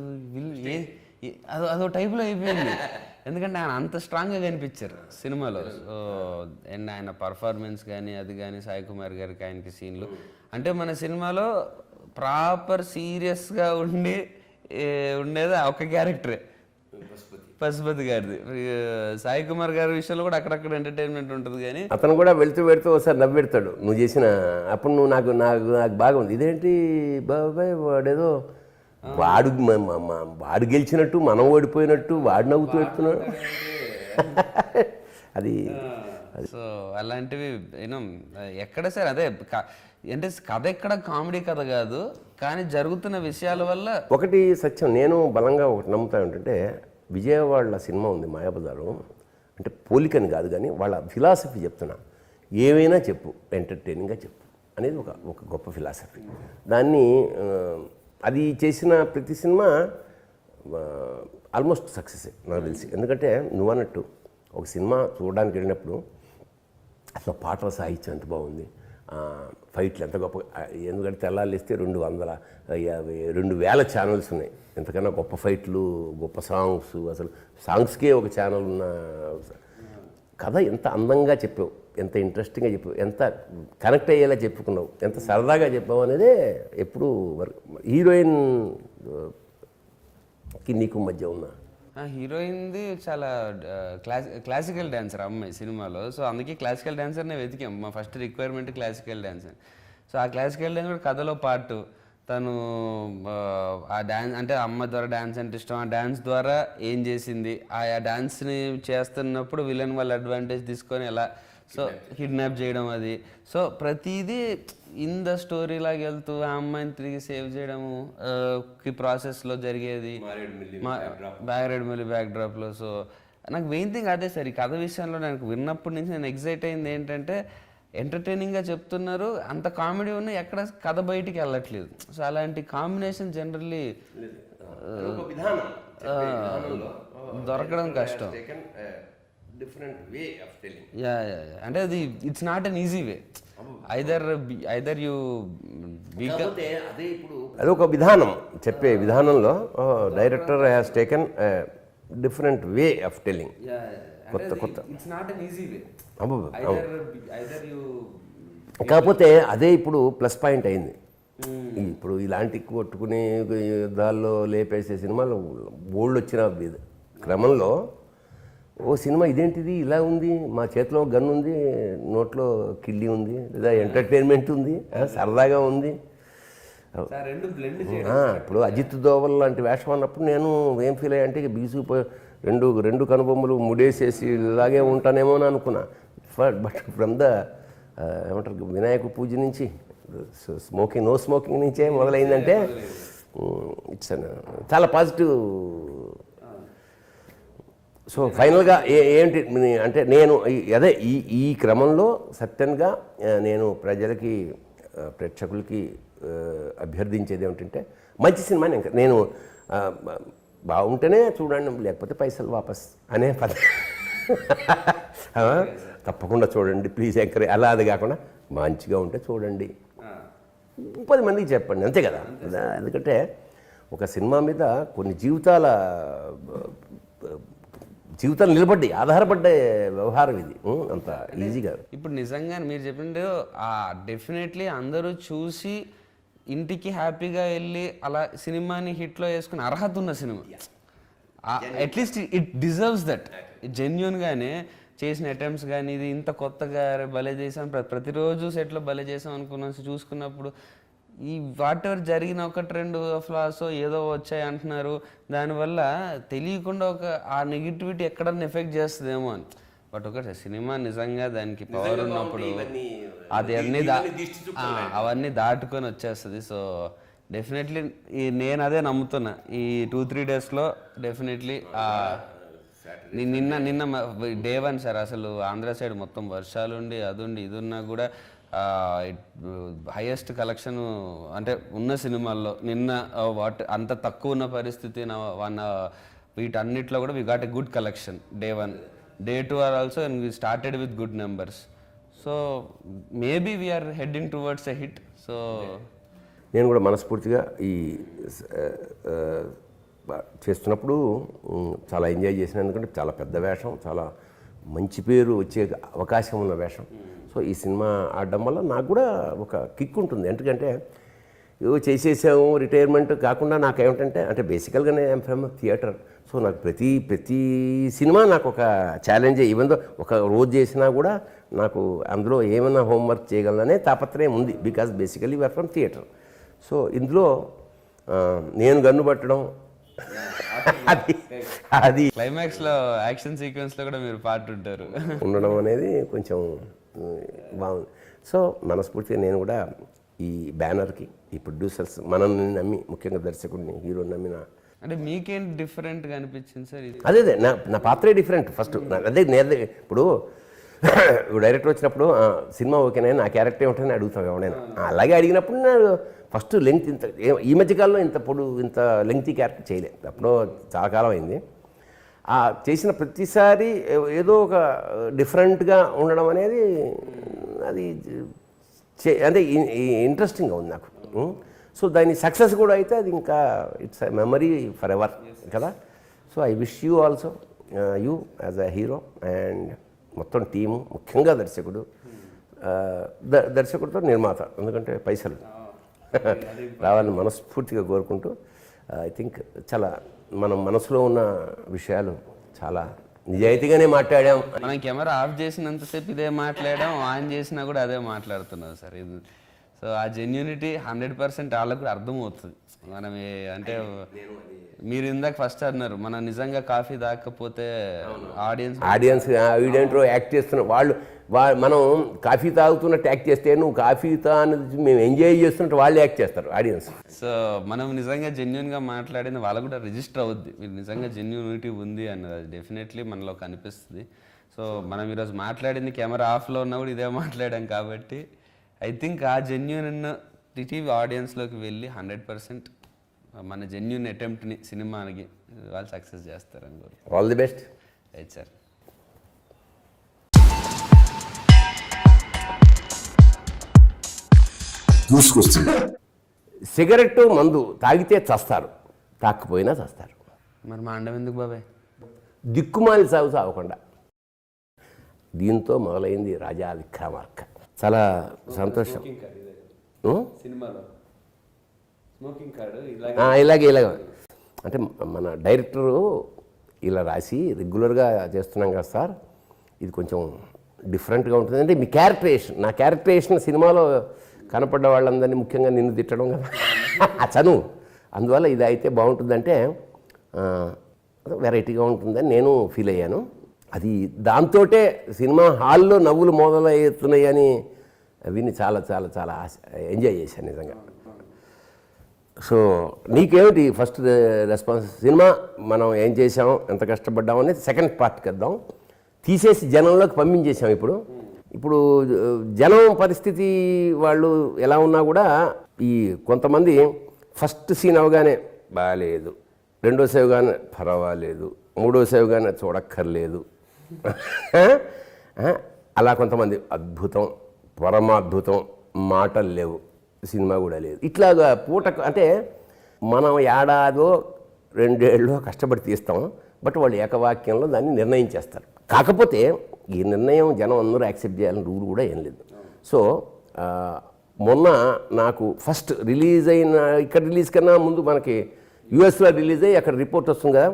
అదో టైప్లో అయిపోయింది, ఎందుకంటే ఆయన అంత స్ట్రాంగ్గా కనిపించారు సినిమాలో. సో అండ్ ఆయన పర్ఫార్మెన్స్ కానీ అది కానీ సాయి కుమార్ గారికి ఆయనకి సీన్లు అంటే మన సినిమాలో ప్రాపర్ సీరియస్గా ఉండేది ఒక క్యారెక్టరే పశుపతి గారిది. సాయి కుమార్ గారి విషయంలో కూడా అక్కడక్కడ ఎంటర్టైన్మెంట్ ఉంటుంది కానీ అతను కూడా వెళ్తూ ఒకసారి నవ్వెడతాడు నువ్వు చేసిన అప్పుడు నువ్వు నాకు బాగా ఉంది, ఇదేంటి బాబాయ్ వాడేదో వాడు గెలిచినట్టు మనం ఓడిపోయినట్టు వాడు నవ్వుతూ పెడుతున్నాడు అది. సో అలాంటివి ఎక్కడ సార్ అదే అంటే కథ ఎక్కడ కామెడీ కథ కాదు కానీ జరుగుతున్న విషయాల వల్ల ఒకటి సత్యం నేను బలంగా ఒకటి నమ్ముతా ఏంటంటే విజయవాడలో సినిమా ఉంది మాయాబజారు, అంటే పోలికని కాదు కానీ వాళ్ళ ఫిలాసఫీ చెప్తున్నా, ఏమైనా చెప్పు ఎంటర్టైనింగ్గా చెప్పు అనేది ఒక గొప్ప ఫిలాసఫీ. దాన్ని అది చేసిన ప్రతి సినిమా ఆల్మోస్ట్ సక్సెస్ నాకు తెలిసి. ఎందుకంటే నువ్వు అన్నట్టు ఒక సినిమా చూడడానికి వెళ్ళినప్పుడు అసలు పాటల సాహిత్యం ఎంత బాగుంది, ఫైట్లు ఎంత గొప్ప, ఎందుకంటే తెల్లాలిస్తే 200,000 ఛానల్స్ ఉన్నాయి, ఎంతకన్నా గొప్ప ఫైట్లు గొప్ప సాంగ్స్, అసలు సాంగ్స్కే ఒక ఛానల్ ఉన్న కథ ఎంత అందంగా చెప్పావు, ఎంత ఇంట్రెస్టింగ్గా చెప్పావు, ఎంత కనెక్ట్ అయ్యేలా చెప్పుకున్నావు, ఎంత సరదాగా చెప్పావు అనేదే ఎప్పుడు హీరోయిన్కి నీకు మధ్య ఉన్న హీరోయిన్ది చాలా క్లాసికల్ డాన్సర్ అమ్మాయి సినిమాలో. సో అందుకే క్లాసికల్ డాన్సర్నే వెతికాం, మా first requirement classical dancer. So ఆ క్లాసికల్ డాన్స్ కూడా కథలో పార్ట్, తను ఆ డ్యాన్స్ అంటే అమ్మ ద్వారా డ్యాన్స్ అంటే ఇష్టం, ఆ డ్యాన్స్ ద్వారా ఏం చేసింది, ఆ డ్యాన్స్ని చేస్తున్నప్పుడు విలన్ వాళ్ళ అడ్వాంటేజ్ తీసుకొని ఎలా సో కిడ్నాప్ చేయడం అది. సో ప్రతిదీ ఇన్ ద స్టోరీ లాగా వెళ్తూ ఆ అమ్మాయిని తిరిగి సేవ్ చేయడము ప్రాసెస్లో జరిగేది బ్యాక్ డ్రాప్లో. సో నాకు మెయిన్ థింగ్ అదే సార్, ఈ కథ విషయంలో నాకు విన్నప్పటి నుంచి నేను ఎగ్జైట్ అయింది ఏంటంటే ఎంటర్టైనింగ్గా చెప్తున్నారు, అంత కామెడీ ఉన్నా ఎక్కడ కథ బయటికి వెళ్ళట్లేదు. సో అలాంటి కాంబినేషన్ జనరల్లీ దొరకడం కష్టం. Different way of telling. Yeah yeah yeah. అంటే అది it's not an easy way. Either you కాకపోతే అదే ఇప్పుడు అదొక విధానం, చెప్పే విధానంలో director has taken different way of telling. కొత్త it's not an easy way. Either you కాకపోతే అదే ఇప్పుడు ప్లస్ పాయింట్ అయింది. ఇప్పుడు ఇలాంటి కొట్టుకుని యుద్ధాల్లో లేపేసే సినిమాలు బోల్డ్ వచ్చిన క్రమంలో ఓ సినిమా ఇదేంటిది ఇలా ఉంది, మా చేతిలో గన్ ఉంది, నోట్లో కిళ్ళి ఉంది, లేదా ఎంటర్టైన్మెంట్ ఉంది, సరదాగా ఉంది. రెండు బ్లెండ్ ఇప్పుడు అజిత్ దోవల్ లాంటి వేషం అన్నప్పుడు నేను ఏం ఫీల్ అయ్యా అంటే బీసుకుపోయి రెండు కనుబొమ్మలు ముడేసేసి ఇలాగే ఉంటానేమో అని అనుకున్నా. బట్ ఫ్రమ్ ద ఏమంటారు వినాయక పూజ నుంచి నో స్మోకింగ్ నుంచే మొదలైందంటే ఇట్స్ చాలా పాజిటివ్. సో ఫైనల్గా ఏంటి అంటే నేను అదే ఈ క్రమంలో సత్యంగా నేను ప్రజలకి ప్రేక్షకులకి అభ్యర్థించేది ఏమిటంటే మంచి సినిమాని నేను బాగుంటేనే చూడండి, లేకపోతే పైసలు వాపస్ అనే తప్పకుండా చూడండి ప్లీజ్ ఎంకరేజ్, అలా అది కాకుండా మంచిగా ఉంటే చూడండి, 10 మందికి చెప్పండి, అంతే కదా. ఎందుకంటే ఒక సినిమా మీద కొన్ని జీవితాలు నిలబడ్డాయి, ఆధారపడ్డే వ్యవహారం ఇది, అంత ఈజీగా. ఇప్పుడు నిజంగా మీరు చెప్పిండు డెఫినెట్లీ అందరూ చూసి ఇంటికి హ్యాపీగా వెళ్ళి అలా సినిమాని హిట్లో వేసుకుని అర్హత ఉన్న cinema. At least it deserves that. జెన్యున్గానే చేసిన అటెంప్ట్స్ కానీ ఇది ఇంత కొత్తగా భలే చేసాం, ప్రతిరోజు సెట్లో భలే చేసాం అనుకున్నాం, చూసుకున్నప్పుడు ఈ వాట్ ఎవర్ జరిగిన 1-2 ఫ్లాస్ ఏదో వచ్చాయి అంటున్నారు, దానివల్ల తెలియకుండా ఆ నెగిటివిటీ ఎక్కడన్నా ఎఫెక్ట్ చేస్తుందేమో అని. బట్ ఒక సినిమా నిజంగా దానికి పవర్ ఉన్నప్పుడు అది అవన్నీ దాటుకొని వచ్చేస్తుంది. సో డెఫినెట్లీ నేను అదే నమ్ముతున్నా, ఈ 2-3 డేస్లో డెఫినెట్లీ నిన్న డే 1 సార్ అసలు ఆంధ్ర సైడ్ మొత్తం వర్షాలుండి అదుండి ఇది ఉన్నా కూడా హైయెస్ట్ కలెక్షన్ అంటే ఉన్న సినిమాల్లో నిన్న అంత తక్కువ ఉన్న పరిస్థితి వీటన్నిటిలో కూడా we got a good collection. Day 1, day 2 are also and we started with good numbers. So maybe we are heading towards a hit. So నేను కూడా మనస్ఫూర్తిగా ఈ చేస్తున్నప్పుడు చాలా ఎంజాయ్ చేసిన, ఎందుకంటే చాలా పెద్ద వేషం, చాలా మంచి పేరు వచ్చే అవకాశం ఉన్న వేషం. సో ఈ సినిమా ఆడడం వల్ల నాకు కూడా ఒక కిక్ ఉంటుంది. ఎందుకంటే ఏవో చేసేసాము రిటైర్మెంట్ కాకుండా నాకేమిటంటే అంటే బేసికల్గానే ఐఎమ్ ఫ్రమ్ థియేటర్. సో నాకు ప్రతి సినిమా నాకు ఒక ఛాలెంజే. ఈవెన్ దో ఒక రోజు చేసినా కూడా నాకు అందులో ఏమైనా హోంవర్క్ చేయగలననే తాపత్రయం ఉంది, because basically we are from theatre. So ఇందులో నేను గన్ను పట్టడం అది క్లైమాక్స్లో యాక్షన్ సీక్వెన్స్లో కూడా మీరు పార్ట్ ఉంటారు ఉండడం అనేది కొంచెం బాగుంది. సో మనస్ఫూర్తిగా నేను కూడా ఈ బ్యానర్కి ఈ ప్రొడ్యూసర్స్ మనల్ని నమ్మి, ముఖ్యంగా దర్శకుడిని హీరోని నమ్మిన, అంటే మీకేం డిఫరెంట్గా అనిపించింది సార్? అదే నా పాత్రే డిఫరెంట్. ఫస్ట్ అదే నేను ఇప్పుడు డైరెక్టర్ వచ్చినప్పుడు సినిమా ఓకేనా నా క్యారెక్టర్ ఏమిటని అడుగుతాం ఎవరైనా. అలాగే అడిగినప్పుడు నేను ఫస్ట్ లెంగ్త్ ఈ మధ్యకాలంలో ఇంత లెంగ్తీ క్యారెక్టర్ చేయలేదు, అప్పుడు చాలా కాలం అయింది. చేసిన ప్రతిసారి ఏదో ఒక డిఫరెంట్గా ఉండడం అనేది అది అంటే ఇంట్రెస్టింగ్గా ఉంది నాకు. సో దాని సక్సెస్ కూడా అయితే అది ఇంకా ఇట్స్ ఎ మెమరీ ఫర్ ఎవర్ కదా. So I wish you also you as a hero and మొత్తం టీము, ముఖ్యంగా దర్శకుడితో నిర్మాత, ఎందుకంటే పైసలు రావాలని మనస్ఫూర్తిగా కోరుకుంటూ ఐ థింక్ చాలా మనం మనసులో ఉన్న విషయాలు చాలా నిజాయితీగానే మాట్లాడాం. మనం కెమెరా ఆఫ్ చేసినంతసేపు ఇదే మాట్లాడాం, ఆన్ చేసినా కూడా అదే మాట్లాడుతున్నాం సార్. ఇది సో ఆ జెన్యూనిటీ 100% వాళ్ళకు కూడా అర్థమవుతుంది. మనం అంటే మీరు ఇందాక ఫస్ట్ అన్నారు మనం నిజంగా కాఫీ తాగకపోతే ఆడియన్స్ వీడేంటో యాక్ట్ చేస్తున్నారు వాళ్ళు మనం కాఫీ తాగుతున్నట్టు యాక్ట్ చేస్తే నువ్వు కాఫీ అనేది మేము ఎంజాయ్ చేస్తున్నట్టు వాళ్ళు యాక్ట్ చేస్తారు ఆడియన్స్. సో మనం నిజంగా జెన్యూన్గా మాట్లాడింది వాళ్ళకు కూడా రిజిస్టర్ అవుద్ది, మీరు నిజంగా జెన్యూనిటీ ఉంది అన్నది అది డెఫినెట్లీ మనలో కనిపిస్తుంది. సో మనం ఈరోజు మాట్లాడింది కెమెరా ఆఫ్లో ఉన్నా కూడా ఇదే మాట్లాడాం కాబట్టి ఐ థింక్ ఆ జెన్యూన్ టీవీ ఆడియన్స్లోకి వెళ్ళి 100% మన జెన్యున్ అటెంప్ట్ని సినిమాకి వాళ్ళు సక్సెస్ చేస్తారని కోరు. All the best. Right sir. Cigarette మందు తాగితే చస్తారు, తాకపోయినా చస్తారు. మరి మా అండం ఎందుకు బాబాయ్? దిక్కుమాలి సాగు సాగకుండా. దీంతో మొదలైంది రాజా విక్రమార్క. చాలా సంతోషం. సినిమాలో ఇలాగే అంటే మన డైరెక్టరు ఇలా రాసి రెగ్యులర్గా చేస్తున్నాం కదా సార్, ఇది కొంచెం డిఫరెంట్గా ఉంటుంది. అంటే మీ క్యారెక్టరేషన్, నా క్యారెక్టరేషన్ సినిమాలో కనపడ్డ వాళ్ళందరినీ ముఖ్యంగా నిన్ను తిట్టడం కదా చనువు, అందువల్ల ఇది అయితే బాగుంటుందంటే వెరైటీగా ఉంటుందని నేను ఫీల్ అయ్యాను. అది దాంతోటే సినిమా హాల్లో నవ్వులు మొదలవుతున్నాయని విని చాలా చాలా చాలా ఎంజాయ్ చేశాను నిజంగా. సో నీకేమిటి ఫస్ట్ రెస్పాన్స్? సినిమా మనం ఏం చేసాం, ఎంత కష్టపడ్డాం అనేది సెకండ్ పార్ట్కి వద్దాం. తీసేసి జనంలోకి పంపించేసాం. ఇప్పుడు జనం పరిస్థితి వాళ్ళు ఎలా ఉన్నా కూడా ఈ కొంతమంది ఫస్ట్ సీన్ అవగానే బాగాలేదు, రెండో సేవ్ కానీ పర్వాలేదు, మూడో సేవ్ కానీ చూడక్కర్లేదు అలా కొంతమంది అద్భుతం, పరమాద్భుతం, మాటలు లేవు, సినిమా కూడా లేదు. ఇట్లాగా పూటకు అంటే మనం ఏడాదో రెండేళ్ళో కష్టపడి తీస్తాం, బట్ వాళ్ళు ఏకవాక్యంలో దాన్ని నిర్ణయం చేస్తారు. కాకపోతే ఈ నిర్ణయం జనం అందరూ యాక్సెప్ట్ చేయాలని రూల్ కూడా ఏం లేదు. సో మొన్న నాకు ఫస్ట్ రిలీజ్ అయిన, ఇక్కడ రిలీజ్ కన్నా ముందు మనకి యూఎస్లో రిలీజ్ అయ్యి అక్కడ రిపోర్ట్ వస్తుంది కదా,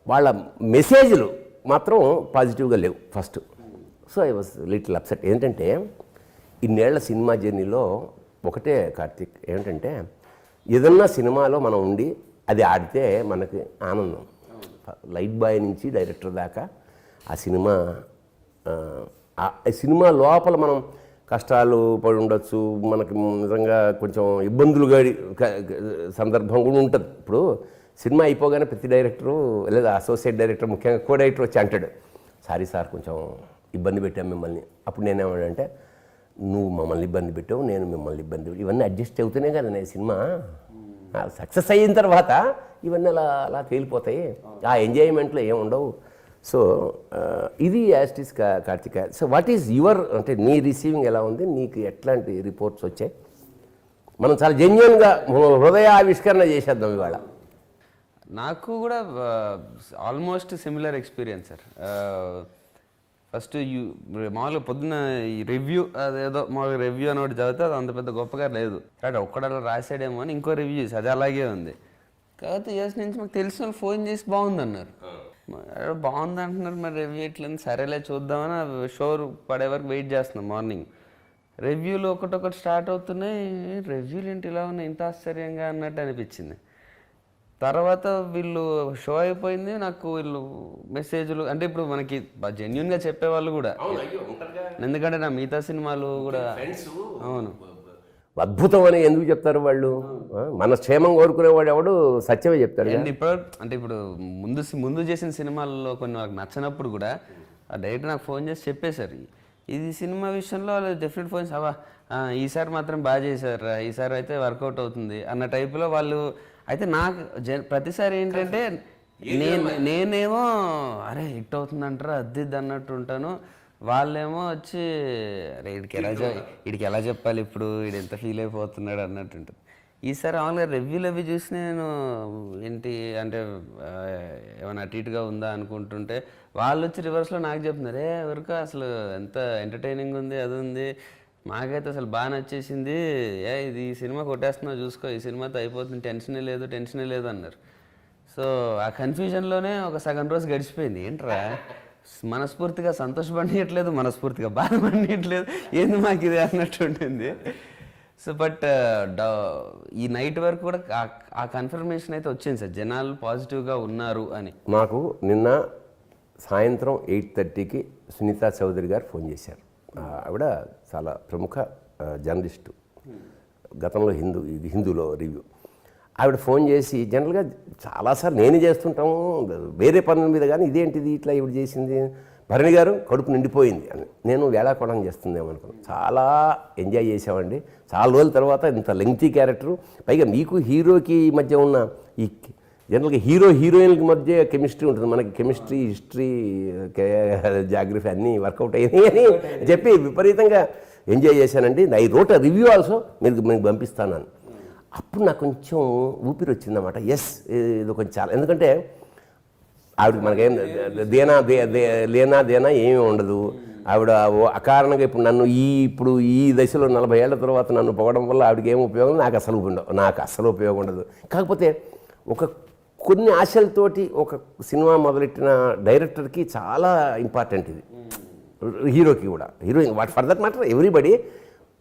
వాళ్ళ మెసేజ్లు మాత్రం పాజిటివ్గా లేవు first. So I was little upset. ఏంటంటే ఇన్నేళ్ల సినిమా జర్నీలో ఒకటే కార్తీక్, ఏంటంటే ఏదన్నా సినిమాలో మనం ఉండి అది ఆడితే మనకి ఆనందం. లైట్ బాయ్ నుంచి డైరెక్టర్ దాకా ఆ సినిమా లోపల మనం కష్టాలు పడి ఉండొచ్చు, మనకి నిజంగా కొంచెం ఇబ్బందులు సందర్భం కూడా ఉంటుంది. ఇప్పుడు సినిమా అయిపోగానే ప్రతి డైరెక్టరు లేదా అసోసియేట్ డైరెక్టర్, ముఖ్యంగా కో డైరెక్టర్ వచ్చి అంటాడు, సారీ సార్ కొంచెం ఇబ్బంది పెట్టాం మిమ్మల్ని. అప్పుడు నేనేమంటే, నువ్వు మమ్మల్ని ఇబ్బంది పెట్టావు, నేను మిమ్మల్ని ఇబ్బంది పెట్టావు, ఇవన్నీ అడ్జస్ట్ అవుతూనే కదా నేను సినిమా సక్సెస్ అయిన తర్వాత ఇవన్నీ అలా తేలిపోతాయి, ఆ ఎంజాయ్మెంట్లో ఏముండవు. సో ఇది యాస్టిస్ Karthika. So what is your, అంటే నీ రిసీవింగ్ ఎలా ఉంది, నీకు ఎట్లాంటి రిపోర్ట్స్ వచ్చాయి? మనం చాలా జెన్యున్గా హృదయ ఆవిష్కరణ చేసేద్దాం ఇవాళ. నాకు కూడా almost similar experience sir. First మామూలుగా పొద్దున్న ఈ రివ్యూ, అదేదో మామూలుగా రివ్యూ అని ఒకటి చదివితే అది అంత పెద్ద గొప్పగా లేదు, కాబట్టి ఒక్కడలా రాసాడేమో అని ఇంకో రివ్యూ చేసి అది అలాగే ఉంది. కాకపోతే ఇయర్స్ నుంచి మాకు తెలిసిన వాళ్ళు ఫోన్ చేసి బాగుందన్నారు. బాగుంది అంటున్నారు, మరి రివ్యూ ఎట్లని, సరేలే చూద్దామని షో పడే వరకు వెయిట్ చేస్తున్నాం. మార్నింగ్ రివ్యూలు ఒకటొకటి స్టార్ట్ అవుతున్నాయి, రివ్యూలు ఏంటి ఇలా ఉన్నాయి ఇంత ఆశ్చర్యంగా అన్నట్టు అనిపించింది. తర్వాత వీళ్ళు షో అయిపోయింది, నాకు వీళ్ళు మెసేజ్లు, అంటే ఇప్పుడు మనకి జెన్యున్గా చెప్పేవాళ్ళు కూడా, ఎందుకంటే నా మిగతా సినిమాలు కూడా అవును అద్భుతం అని ఎందుకు చెప్తారు వాళ్ళు? మన క్షేమం కోరుకునేవాడు ఎవడు సత్యమే చెప్తాడు. ఇప్పుడు అంటే ఇప్పుడు ముందు చేసిన సినిమాల్లో కొన్ని వాళ్ళకి నచ్చినప్పుడు కూడా ఆ డైరెక్టర్ నాకు ఫోన్ చేసి చెప్పేశారు, ఇది సినిమా విషయంలో వాళ్ళు డెఫినెట్ ఫోన్ అవా ఈసారి మాత్రం బాగా చేశారు, ఈసారి అయితే వర్కౌట్ అవుతుంది అన్న టైపులో వాళ్ళు. అయితే నాకు ప్రతిసారి ఏంటంటే నేనేమో అరే హిట్ అవుతుందంటారా అది అన్నట్టు ఉంటాను, వాళ్ళేమో వచ్చి అరే వీడికి ఎలా చెప్పాలి ఇప్పుడు, వీడు ఎంత ఫీల్ అయిపోతున్నాడు అన్నట్టు ఉంటుంది. ఈసారి మామూలుగా రివ్యూలు అవి చూసి నేను ఏంటి అంటే ఏమైనా అటు ఇటుగా ఉందా అనుకుంటుంటే వాళ్ళు వచ్చి రివర్స్లో నాకు చెప్తున్నారు, ఎవరికి అసలు ఎంత ఎంటర్టైనింగ్ ఉంది, అది ఉంది, మాకైతే అసలు బాగా నచ్చేసింది, ఇది ఈ సినిమా కొట్టేస్తున్నావు చూసుకో, ఈ సినిమాతో అయిపోతుంది, టెన్షనే లేదు అన్నారు. సో ఆ కన్ఫ్యూజన్లోనే ఒక సగం రోజు గడిచిపోయింది. ఏంట్రా మనస్ఫూర్తిగా సంతోషపడియట్లేదు, మనస్ఫూర్తిగా బాధపడియట్లేదు, ఏంది మాకు ఇది అన్నట్టు ఉంటుంది. సో బట్ ఈ నైట్ వరకు కూడా ఆ కన్ఫర్మేషన్ అయితే వచ్చింది సార్, జనాలు పాజిటివ్గా ఉన్నారు అని. మాకు నిన్న సాయంత్రం 8:30కి సునీతా చౌదరి గారు ఫోన్ చేశారు. ఆవిడ చాలా ప్రముఖ జర్నలిస్టు, గతంలో హిందూలో రివ్యూ. ఆవిడ ఫోన్ చేసి, జనరల్గా చాలాసార్లు నేనే చేస్తుంటాము వేరే పనుల మీద, కానీ ఇదేంటిది ఇట్లా ఇవిడ చేసింది, భరణి గారు కడుపు నిండిపోయింది అని నేను వేళాకోళం చేస్తుందేమో అనుకున్నాను. చాలా ఎంజాయ్ చేసామండి. చాలా రోజుల తర్వాత ఇంత లెంగ్తీ క్యారెక్టరు, పైగా మీకు హీరోకి మధ్య ఉన్న ఈ జనరల్గా హీరోయిన్కి మధ్య కెమిస్ట్రీ ఉంటుంది. మనకి కెమిస్ట్రీ, హిస్టరీ, జాగ్రఫీ అన్నీ వర్కౌట్ అయ్యాయి అని చెప్పి విపరీతంగా ఎంజాయ్ చేశానండి. I wrote a review also, మీకు పంపిస్తాను. అప్పుడు నాకు కొంచెం ఊపిరి వచ్చిందన్నమాట. ఎస్, ఇది కొంచెం చాలా, ఎందుకంటే ఆవిడకి మనకేం దేనా ఏమీ ఉండదు. ఆవిడ అకారణంగా ఇప్పుడు నన్ను ఈ దశలో 40 ఏళ్ల తర్వాత నన్ను పొగడం వల్ల ఆవిడకి ఏం ఉపయోగం, నాకు అసలు ఉపయోగం ఉండదు. కాకపోతే కొన్ని ఆశలతోటి ఒక సినిమా మొదలెట్టిన డైరెక్టర్కి చాలా ఇంపార్టెంట్ ఇది, హీరోకి కూడా, heroine, what for that matter everybody,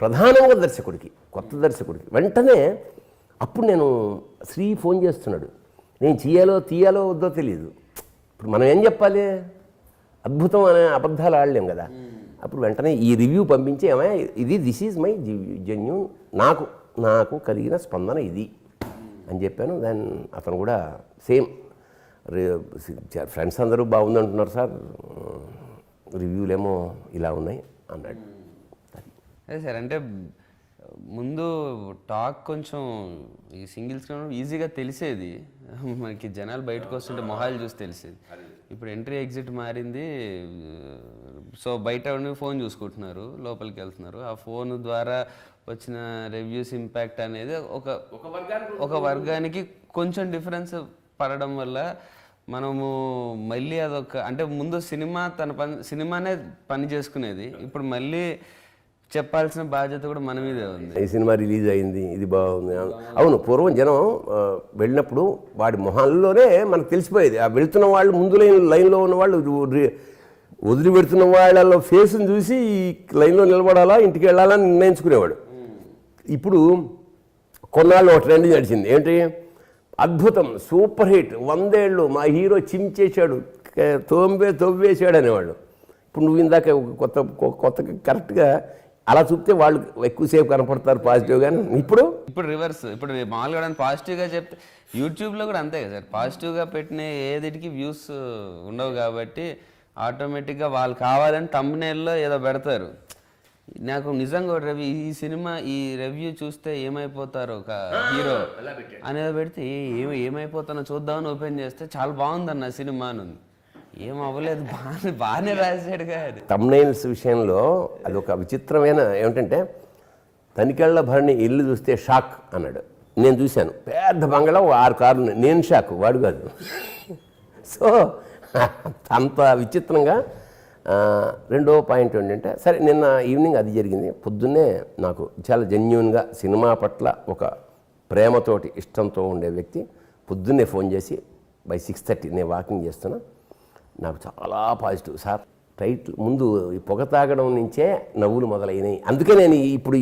ప్రధానంగా దర్శకుడికి, కొత్త దర్శకుడికి. వెంటనే అప్పుడు నేను శ్రీ ఫోన్ చేస్తున్నాడు, నేను తీయాలో వద్దో తెలియదు. ఇప్పుడు మనం ఏం చెప్పాలి, అద్భుతం అనే అబద్ధాలు ఆడలేం కదా. అప్పుడు వెంటనే ఈ రివ్యూ పంపించి, ఏమైనా దిస్ ఈజ్ మై జెన్యూన్, నాకు కలిగిన స్పందన ఇది అని చెప్పాను. దెన్ అతను కూడా సేమ్, ఫ్రెండ్స్ అందరూ బాగుందంటున్నారు సార్, రివ్యూలేమో ఇలా ఉన్నాయి అన్నాడు. అదే సార్, అంటే ముందు టాక్ కొంచెం ఈ సింగిల్ స్క్రీన్ ఈజీగా తెలిసేది, మనకి జనాలు బయటకు వస్తుంటే మొహాలు చూసి తెలిసేది. ఇప్పుడు ఎంట్రీ ఎగ్జిట్ మారింది, సో బయట ఫోన్ చూసుకుంటున్నారు, లోపలికి వెళ్తున్నారు. ఆ ఫోన్ ద్వారా వచ్చిన రివ్యూస్ ఇంపాక్ట్ అనేది ఒక వర్గానికి కొంచెం డిఫరెన్స్ పడడం వల్ల మనము మళ్ళీ అదొక, అంటే ముందు సినిమానే పని చేసుకునేది, ఇప్పుడు మళ్ళీ చెప్పాల్సిన బాధ్యత కూడా మన మీదే ఉంది. ఈ సినిమా రిలీజ్ అయింది, ఇది బాగుంది. అవును, పూర్వం జనం వెళ్ళినప్పుడు వాడి మొహాల్లోనే మనకు తెలిసిపోయేది. ఆ వెళ్తున్న వాళ్ళు, ముందు లైన్లో ఉన్న వాళ్ళు వదిలిపెడుతున్న వాళ్ళలో ఫేస్ని చూసి ఈ లైన్లో నిలబడాలా, ఇంటికి వెళ్ళాలని నిర్ణయించుకునేవాడు. ఇప్పుడు కొన్నాళ్ళు ఒక ట్రెండ్ నడిచింది, ఏంటి, అద్భుతం, సూపర్ హిట్, 100 ఏళ్ళు, మా హీరో చించేశాడు, తవ్వేశాడు అనేవాళ్ళు. ఇప్పుడు నువ్వు ఇందాక కొత్త కరెక్ట్గా అలా చూపితే వాళ్ళు ఎక్కువసేపు కనపడతారు పాజిటివ్గానే. ఇప్పుడు రివర్స్, ఇప్పుడు మామూలుగా పాజిటివ్గా చెప్తే యూట్యూబ్లో కూడా అంతే కదా సార్, పాజిటివ్గా పెట్టిన ఏదిటికి వ్యూస్ ఉండవు కాబట్టి ఆటోమేటిక్గా వాళ్ళు కావాలని థంబ్నెయిల్లో ఏదో పెడతారు. నాకు నిజంగా ఈ రివ్యూ చూస్తే ఏమైపోతారు ఒక హీరో అనేది పెడితే ఏమైపోతానో చూద్దామని ఓపెన్ చేస్తే చాలా బాగుందన్న సినిమా అని ఉంది. ఏం అవ్వలేదు, బాగానే రాశాడు కాదు. థంబ్నెయిల్స్ విషయంలో అదొక విచిత్రమైన ఏమిటంటే, తనికెళ్ళ భరణి ఇల్లు చూస్తే షాక్ అన్నాడు. నేను చూశాను, పెద్ద బంగళా, 6 కార్లు, నేను షాక్, వాడు కాదు. సో అంత విచిత్రంగా. రెండో పాయింట్ ఏంటంటే, సరే నిన్న ఈవినింగ్ అది జరిగింది. పొద్దున్నే నాకు చాలా జెన్యూన్గా సినిమా పట్ల ఒక ప్రేమతోటి, ఇష్టంతో ఉండే వ్యక్తి పొద్దున్నే ఫోన్ చేసి, బై 6:30 నేను వాకింగ్ చేస్తున్నా, నాకు చాలా పాజిటివ్ సార్, టైటిల్ ముందు ఈ పొగ తాగడం నుంచే నవ్వులు మొదలైనవి, అందుకే నేను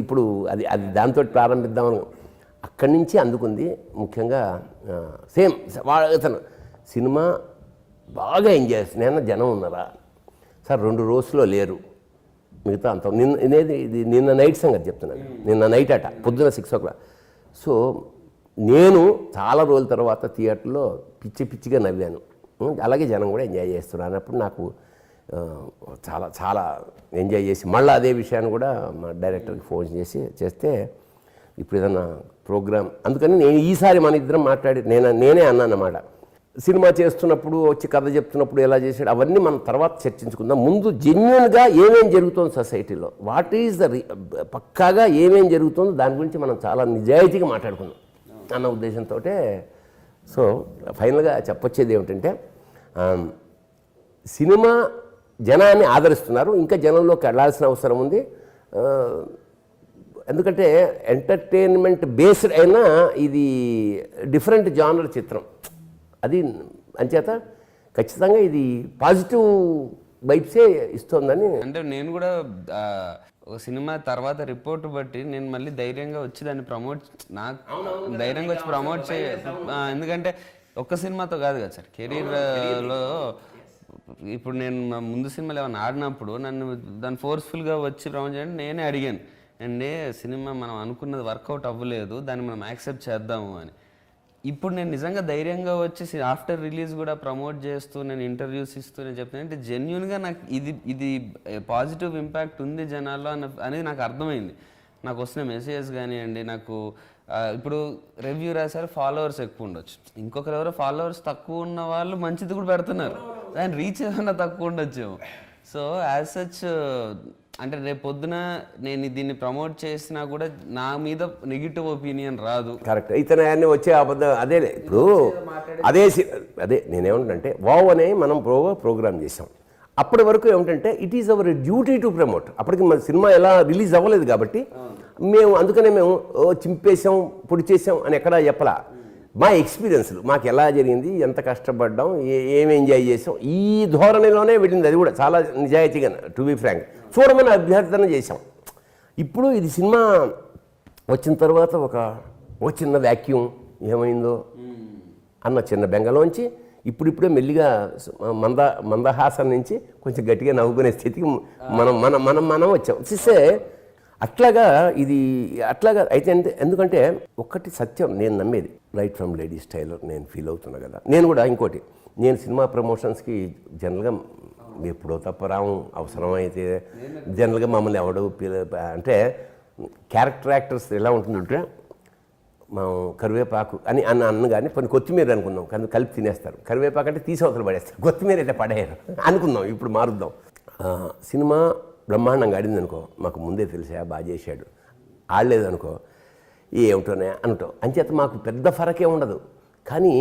ఇప్పుడు అది దాంతో ప్రారంభిద్దామని అక్కడి నుంచి అందుకుంది. ముఖ్యంగా సేమ్ అతను సినిమా బాగా ఎంజాయ్ చేస్తుంది. నేను జనం ఉన్నారా సార్, 2 రోజులో లేరు, మిగతా అంత నిన్న నైట్ సంగతి చెప్తున్నాను. నిన్న నైట్ అట పొద్దున 6 o'clock. సో నేను చాలా రోజుల తర్వాత థియేటర్లో పిచ్చిగా నవ్వాను. అలాగే జనం కూడా ఎంజాయ్ చేస్తున్నారు అన్నప్పుడు నాకు చాలా చాలా ఎంజాయ్ చేసి, మళ్ళీ అదే విషయాన్ని కూడా మా డైరెక్టర్కి ఫోన్ చేస్తే ఇప్పుడు ఏదన్నా ప్రోగ్రామ్, అందుకని నేను ఈసారి మన ఇద్దరం మాట్లాడి నేనే అన్నానన్నమాట, సినిమా చేస్తున్నప్పుడు వచ్చి కథ చెప్తున్నప్పుడు ఎలా చేసాడు అవన్నీ మనం తర్వాత చర్చించుకుందాం. ముందు జెన్యున్గా ఏమేం జరుగుతుంది సొసైటీలో, వాట్ ఈజ్ పక్కాగా ఏమేం జరుగుతుందో దాని గురించి మనం చాలా నిజాయితీగా మాట్లాడుకుందాం అన్న ఉద్దేశంతో. సో ఫైనల్గా చెప్పొచ్చేది ఏమిటంటే, సినిమా జనాన్ని ఆదరిస్తున్నారు, ఇంకా జనంలోకి వెళ్ళాల్సిన అవసరం ఉంది. ఎందుకంటే ఎంటర్టైన్మెంట్ బేస్డ్ అయినా ఇది డిఫరెంట్ జానర్ చిత్రం, అది అంచేత ఖచ్చితంగా ఇది పాజిటివ్ వైబ్సే ఇస్తుందని. అంటే నేను కూడా ఒక సినిమా తర్వాత రిపోర్ట్ బట్టి నేను మళ్ళీ ధైర్యంగా వచ్చి దాన్ని ధైర్యంగా వచ్చి ప్రమోట్ ఎందుకంటే ఒక్క సినిమాతో కాదు కదా సార్, కెరీర్లో ఇప్పుడు నేను ముందు సినిమాలు ఏమైనా ఆడినప్పుడు నన్ను దాన్ని ఫోర్స్ఫుల్గా వచ్చి ప్రమోట్ చేయండి నేనే అడిగాను, అండి సినిమా మనం అనుకున్నది వర్కౌట్ అవ్వలేదు, దాన్ని మనం యాక్సెప్ట్ చేద్దాము అని. ఇప్పుడు నేను నిజంగా ధైర్యంగా వచ్చి ఆఫ్టర్ రిలీజ్ కూడా ప్రమోట్ చేస్తూ నేను ఇంటర్వ్యూస్ ఇస్తూ నేను చెప్తాను అంటే జెన్యున్గా నాకు ఇది పాజిటివ్ ఇంపాక్ట్ ఉంది జనాల్లో అనేది నాకు అర్థమైంది. నాకు వస్తున్న మెసేజెస్ కానివ్వండి, నాకు ఇప్పుడు రివ్యూ రాశారు, ఫాలోవర్స్ ఎక్కువ ఉండొచ్చు, ఇంకొకరు ఎవరో ఫాలోవర్స్ తక్కువ ఉన్న వాళ్ళు మంచిది కూడా పెడుతున్నారు, దాని రీచ్ ఏమైనా తక్కువ ఉండొచ్చేమో. సో యాజ్ సచ్ అంటే రేపు పొద్దున నేను దీన్ని ప్రమోట్ చేసినా కూడా నా మీద నెగిటివ్ ఒపీనియన్ రాదు. కరెక్ట్. ఇతను అన్నీ వచ్చే అబద్ధం అదే. ఇప్పుడు అదే నేనేమంటానంటే వావ్ అనే మనం ప్రోగ్రామ్ చేసాం. అప్పటి వరకు ఏమిటంటే it is our duty to promote. అప్పటికి మన సినిమా ఎలా రిలీజ్ అవ్వలేదు కాబట్టి మేము అందుకనే మేము చింపేసాం పొడి చేసాం అని ఎక్కడా చెప్పలా. మా ఎక్స్పీరియన్స్లు మాకు ఎలా జరిగింది, ఎంత కష్టపడ్డాం, ఏమి ఎంజాయ్ చేసాం, ఈ ధోరణిలోనే వెళ్ళింది. అది కూడా చాలా నిజాయితీగా, టు బి ఫ్రాంక్, చూడమని అభ్యర్థన చేసాం. ఇప్పుడు ఇది సినిమా వచ్చిన తర్వాత ఒక చిన్న వ్యాక్యూమ్ ఏమైందో అన్న చిన్న బెంగలోంచి ఇప్పుడిప్పుడే మెల్లిగా మందహాసం నుంచి కొంచెం గట్టిగా నవ్వుకునే స్థితికి మనం వచ్చాం. చూస్తే అట్లాగా ఇది అట్లాగా అయితే ఎందుకంటే ఒక్కటి సత్యం నేను నమ్మేది, రైట్ ఫ్రమ్ లేడీ స్టైల్ నేను ఫీల్ అవుతున్నా కదా. నేను కూడా ఇంకోటి, నేను సినిమా ప్రమోషన్స్కి జనరల్గా ఎప్పుడో తప్ప రాము, అవసరమైతే జనరల్గా మమ్మల్ని ఎవడు అంటే క్యారెక్టర్ యాక్టర్స్ ఎలా ఉంటుందంటే మనం కరివేపాకు అని అన్న కానీ కొన్ని కొత్తిమీర అనుకుందాం, కానీ కలిపి తినేస్తారు. కరివేపాకు అంటే తీసవతలు పడేస్తారు, కొత్తిమీర అయితే పడేయరు అనుకుందాం. ఇప్పుడు మారుద్దాం. సినిమా బ్రహ్మాండంగా ఆడింది అనుకో, మాకు ముందే తెలిసా బాగా చేశాడు. ఆడలేదనుకో ఏమిటోనే అనటం. అంచేత మాకు పెద్ద ఫరకే ఉండదు. కానీ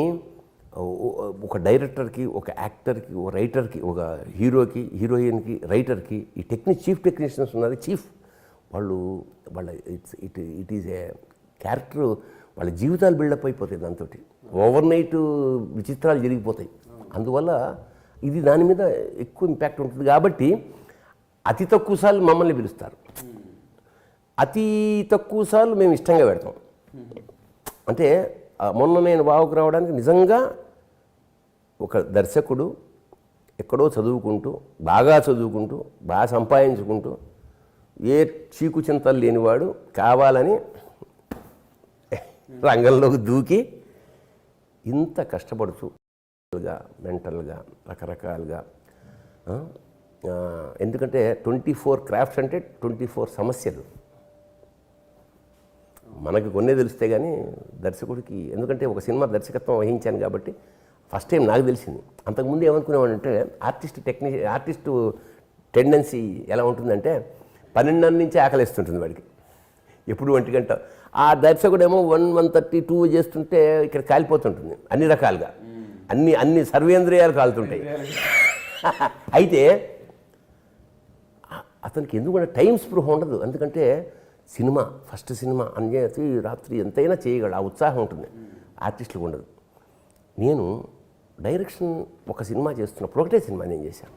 ఒక డైరెక్టర్కి, ఒక యాక్టర్కి, ఒక రైటర్కి, ఒక హీరోకి, హీరోయిన్కి, రైటర్కి, ఈ చీఫ్ టెక్నీషియన్స్ ఉన్నారు, చీఫ్ వాళ్ళ ఇట్ ఈజ్ ఏ క్యారెక్టర్, వాళ్ళ జీవితాలు బిల్డప్ అయిపోతాయి. దాంతో ఓవర్ నైట్ విచిత్రాలు జరిగిపోతాయి. అందువల్ల ఇది దాని మీద ఎక్కువ ఇంపాక్ట్ ఉంటుంది. కాబట్టి అతి తక్కువ సార్లు మమ్మల్ని పిలుస్తారు, అతి తక్కువ సార్లు మేము ఇష్టంగా పెడతాం. అంటే మొన్న నేను బావుకు రావడానికి నిజంగా ఒక దర్శకుడు ఎక్కడో చదువుకుంటూ, బాగా సంపాదించుకుంటూ, ఏ చీకు చింతలు లేనివాడు కావాలని రంగంలోకి దూకి ఇంత కష్టపడుతూ మెంటల్గా రకరకాలుగా, ఎందుకంటే 24 క్రాఫ్ట్స్ అంటే 24 సమస్యలు. మనకి కొన్నే తెలిస్తే కానీ దర్శకుడికి, ఎందుకంటే ఒక సినిమా దర్శకత్వం వహించాను కాబట్టి ఫస్ట్ టైం నాకు తెలిసింది. అంతకుముందు ఏమనుకునేవాడంటే ఆర్టిస్టు టెండెన్సీ ఎలా ఉంటుందంటే 12 నుంచి ఆకలిస్తుంటుంది వాడికి, ఎప్పుడు 1 గంట. ఆ దర్శకుడేమో 1:30, 2 చేస్తుంటే ఇక్కడ కాలిపోతుంటుంది అన్ని రకాలుగా, అన్ని సర్వేంద్రియాలు కాలుతుంటాయి. అయితే అతనికి ఎందుకంటే టైం స్పృహ ఉండదు. ఎందుకంటే ఫస్ట్ సినిమా అని రాత్రి ఎంతైనా చేయగలడు, ఆ ఉత్సాహం ఉంటుంది. ఆర్టిస్టులకు ఉండదు. నేను డైరెక్షన్ ఒక సినిమా చేస్తున్నప్పుడు, ఒకటే సినిమా నేను చేశాను.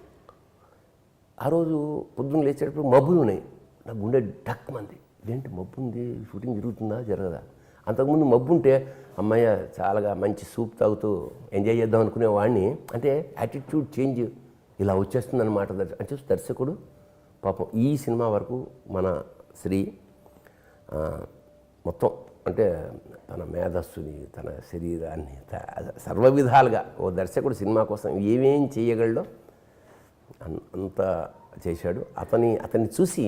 ఆ రోజు పొద్దున్న లేచేటప్పుడు మబ్బులు ఉన్నాయి. నా గుండె డక్ మంది, ఇదేంటి మబ్బు ఉంది, షూటింగ్ జరుగుతుందా జరగదా. అంతకుముందు మబ్బు ఉంటే అమ్మాయి చాలాగా మంచి సూప్ తాగుతూ ఎంజాయ్ చేద్దాం అనుకునేవాడిని. అంటే యాటిట్యూడ్ చేంజ్ ఇలా వచ్చేస్తుందన్నమాట. అంటే దర్శకుడు పాపం ఈ సినిమా వరకు మన శ్రీ మొత్తం అంటే తన మేధస్సుని, తన శరీరాన్ని, సర్వ విధాలుగా ఓ దర్శకుడు సినిమా కోసం ఏమేం చేయగలడో అంత చేశాడు. అతన్ని చూసి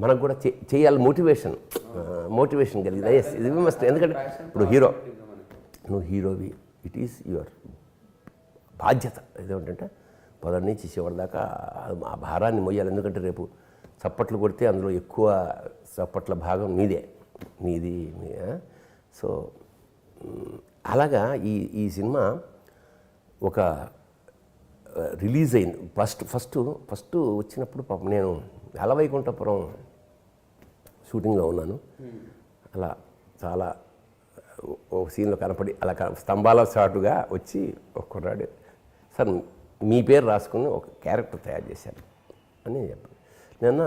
మనకు కూడా చేయాలి మోటివేషన్ కలిగింది. ఇది మస్ట్. ఎందుకంటే ఇప్పుడు నువ్వు హీరోవి, ఇట్ ఈస్ యువర్ బాధ్యత. ఇదేంటంటే పొదటి నుంచి చివరి దాకా ఆ భారాన్ని మొయ్యాలి. ఎందుకంటే రేపు చప్పట్లు కొడితే అందులో ఎక్కువ చప్పట్ల భాగం నీది. సో అలాగా ఈ సినిమా ఒక రిలీజ్ అయింది. ఫస్ట్ వచ్చినప్పుడు పాపం నేను అలవైకుంఠపురం షూటింగ్లో ఉన్నాను. అలా చాలా ఒక సీన్లో కనపడి అలా స్తంభాల షాటుగా వచ్చి ఒక కుర్రాడు, సార్ మీ పేరు రాసుకుని ఒక క్యారెక్టర్ తయారు చేశాను అని చెప్పాను. నేను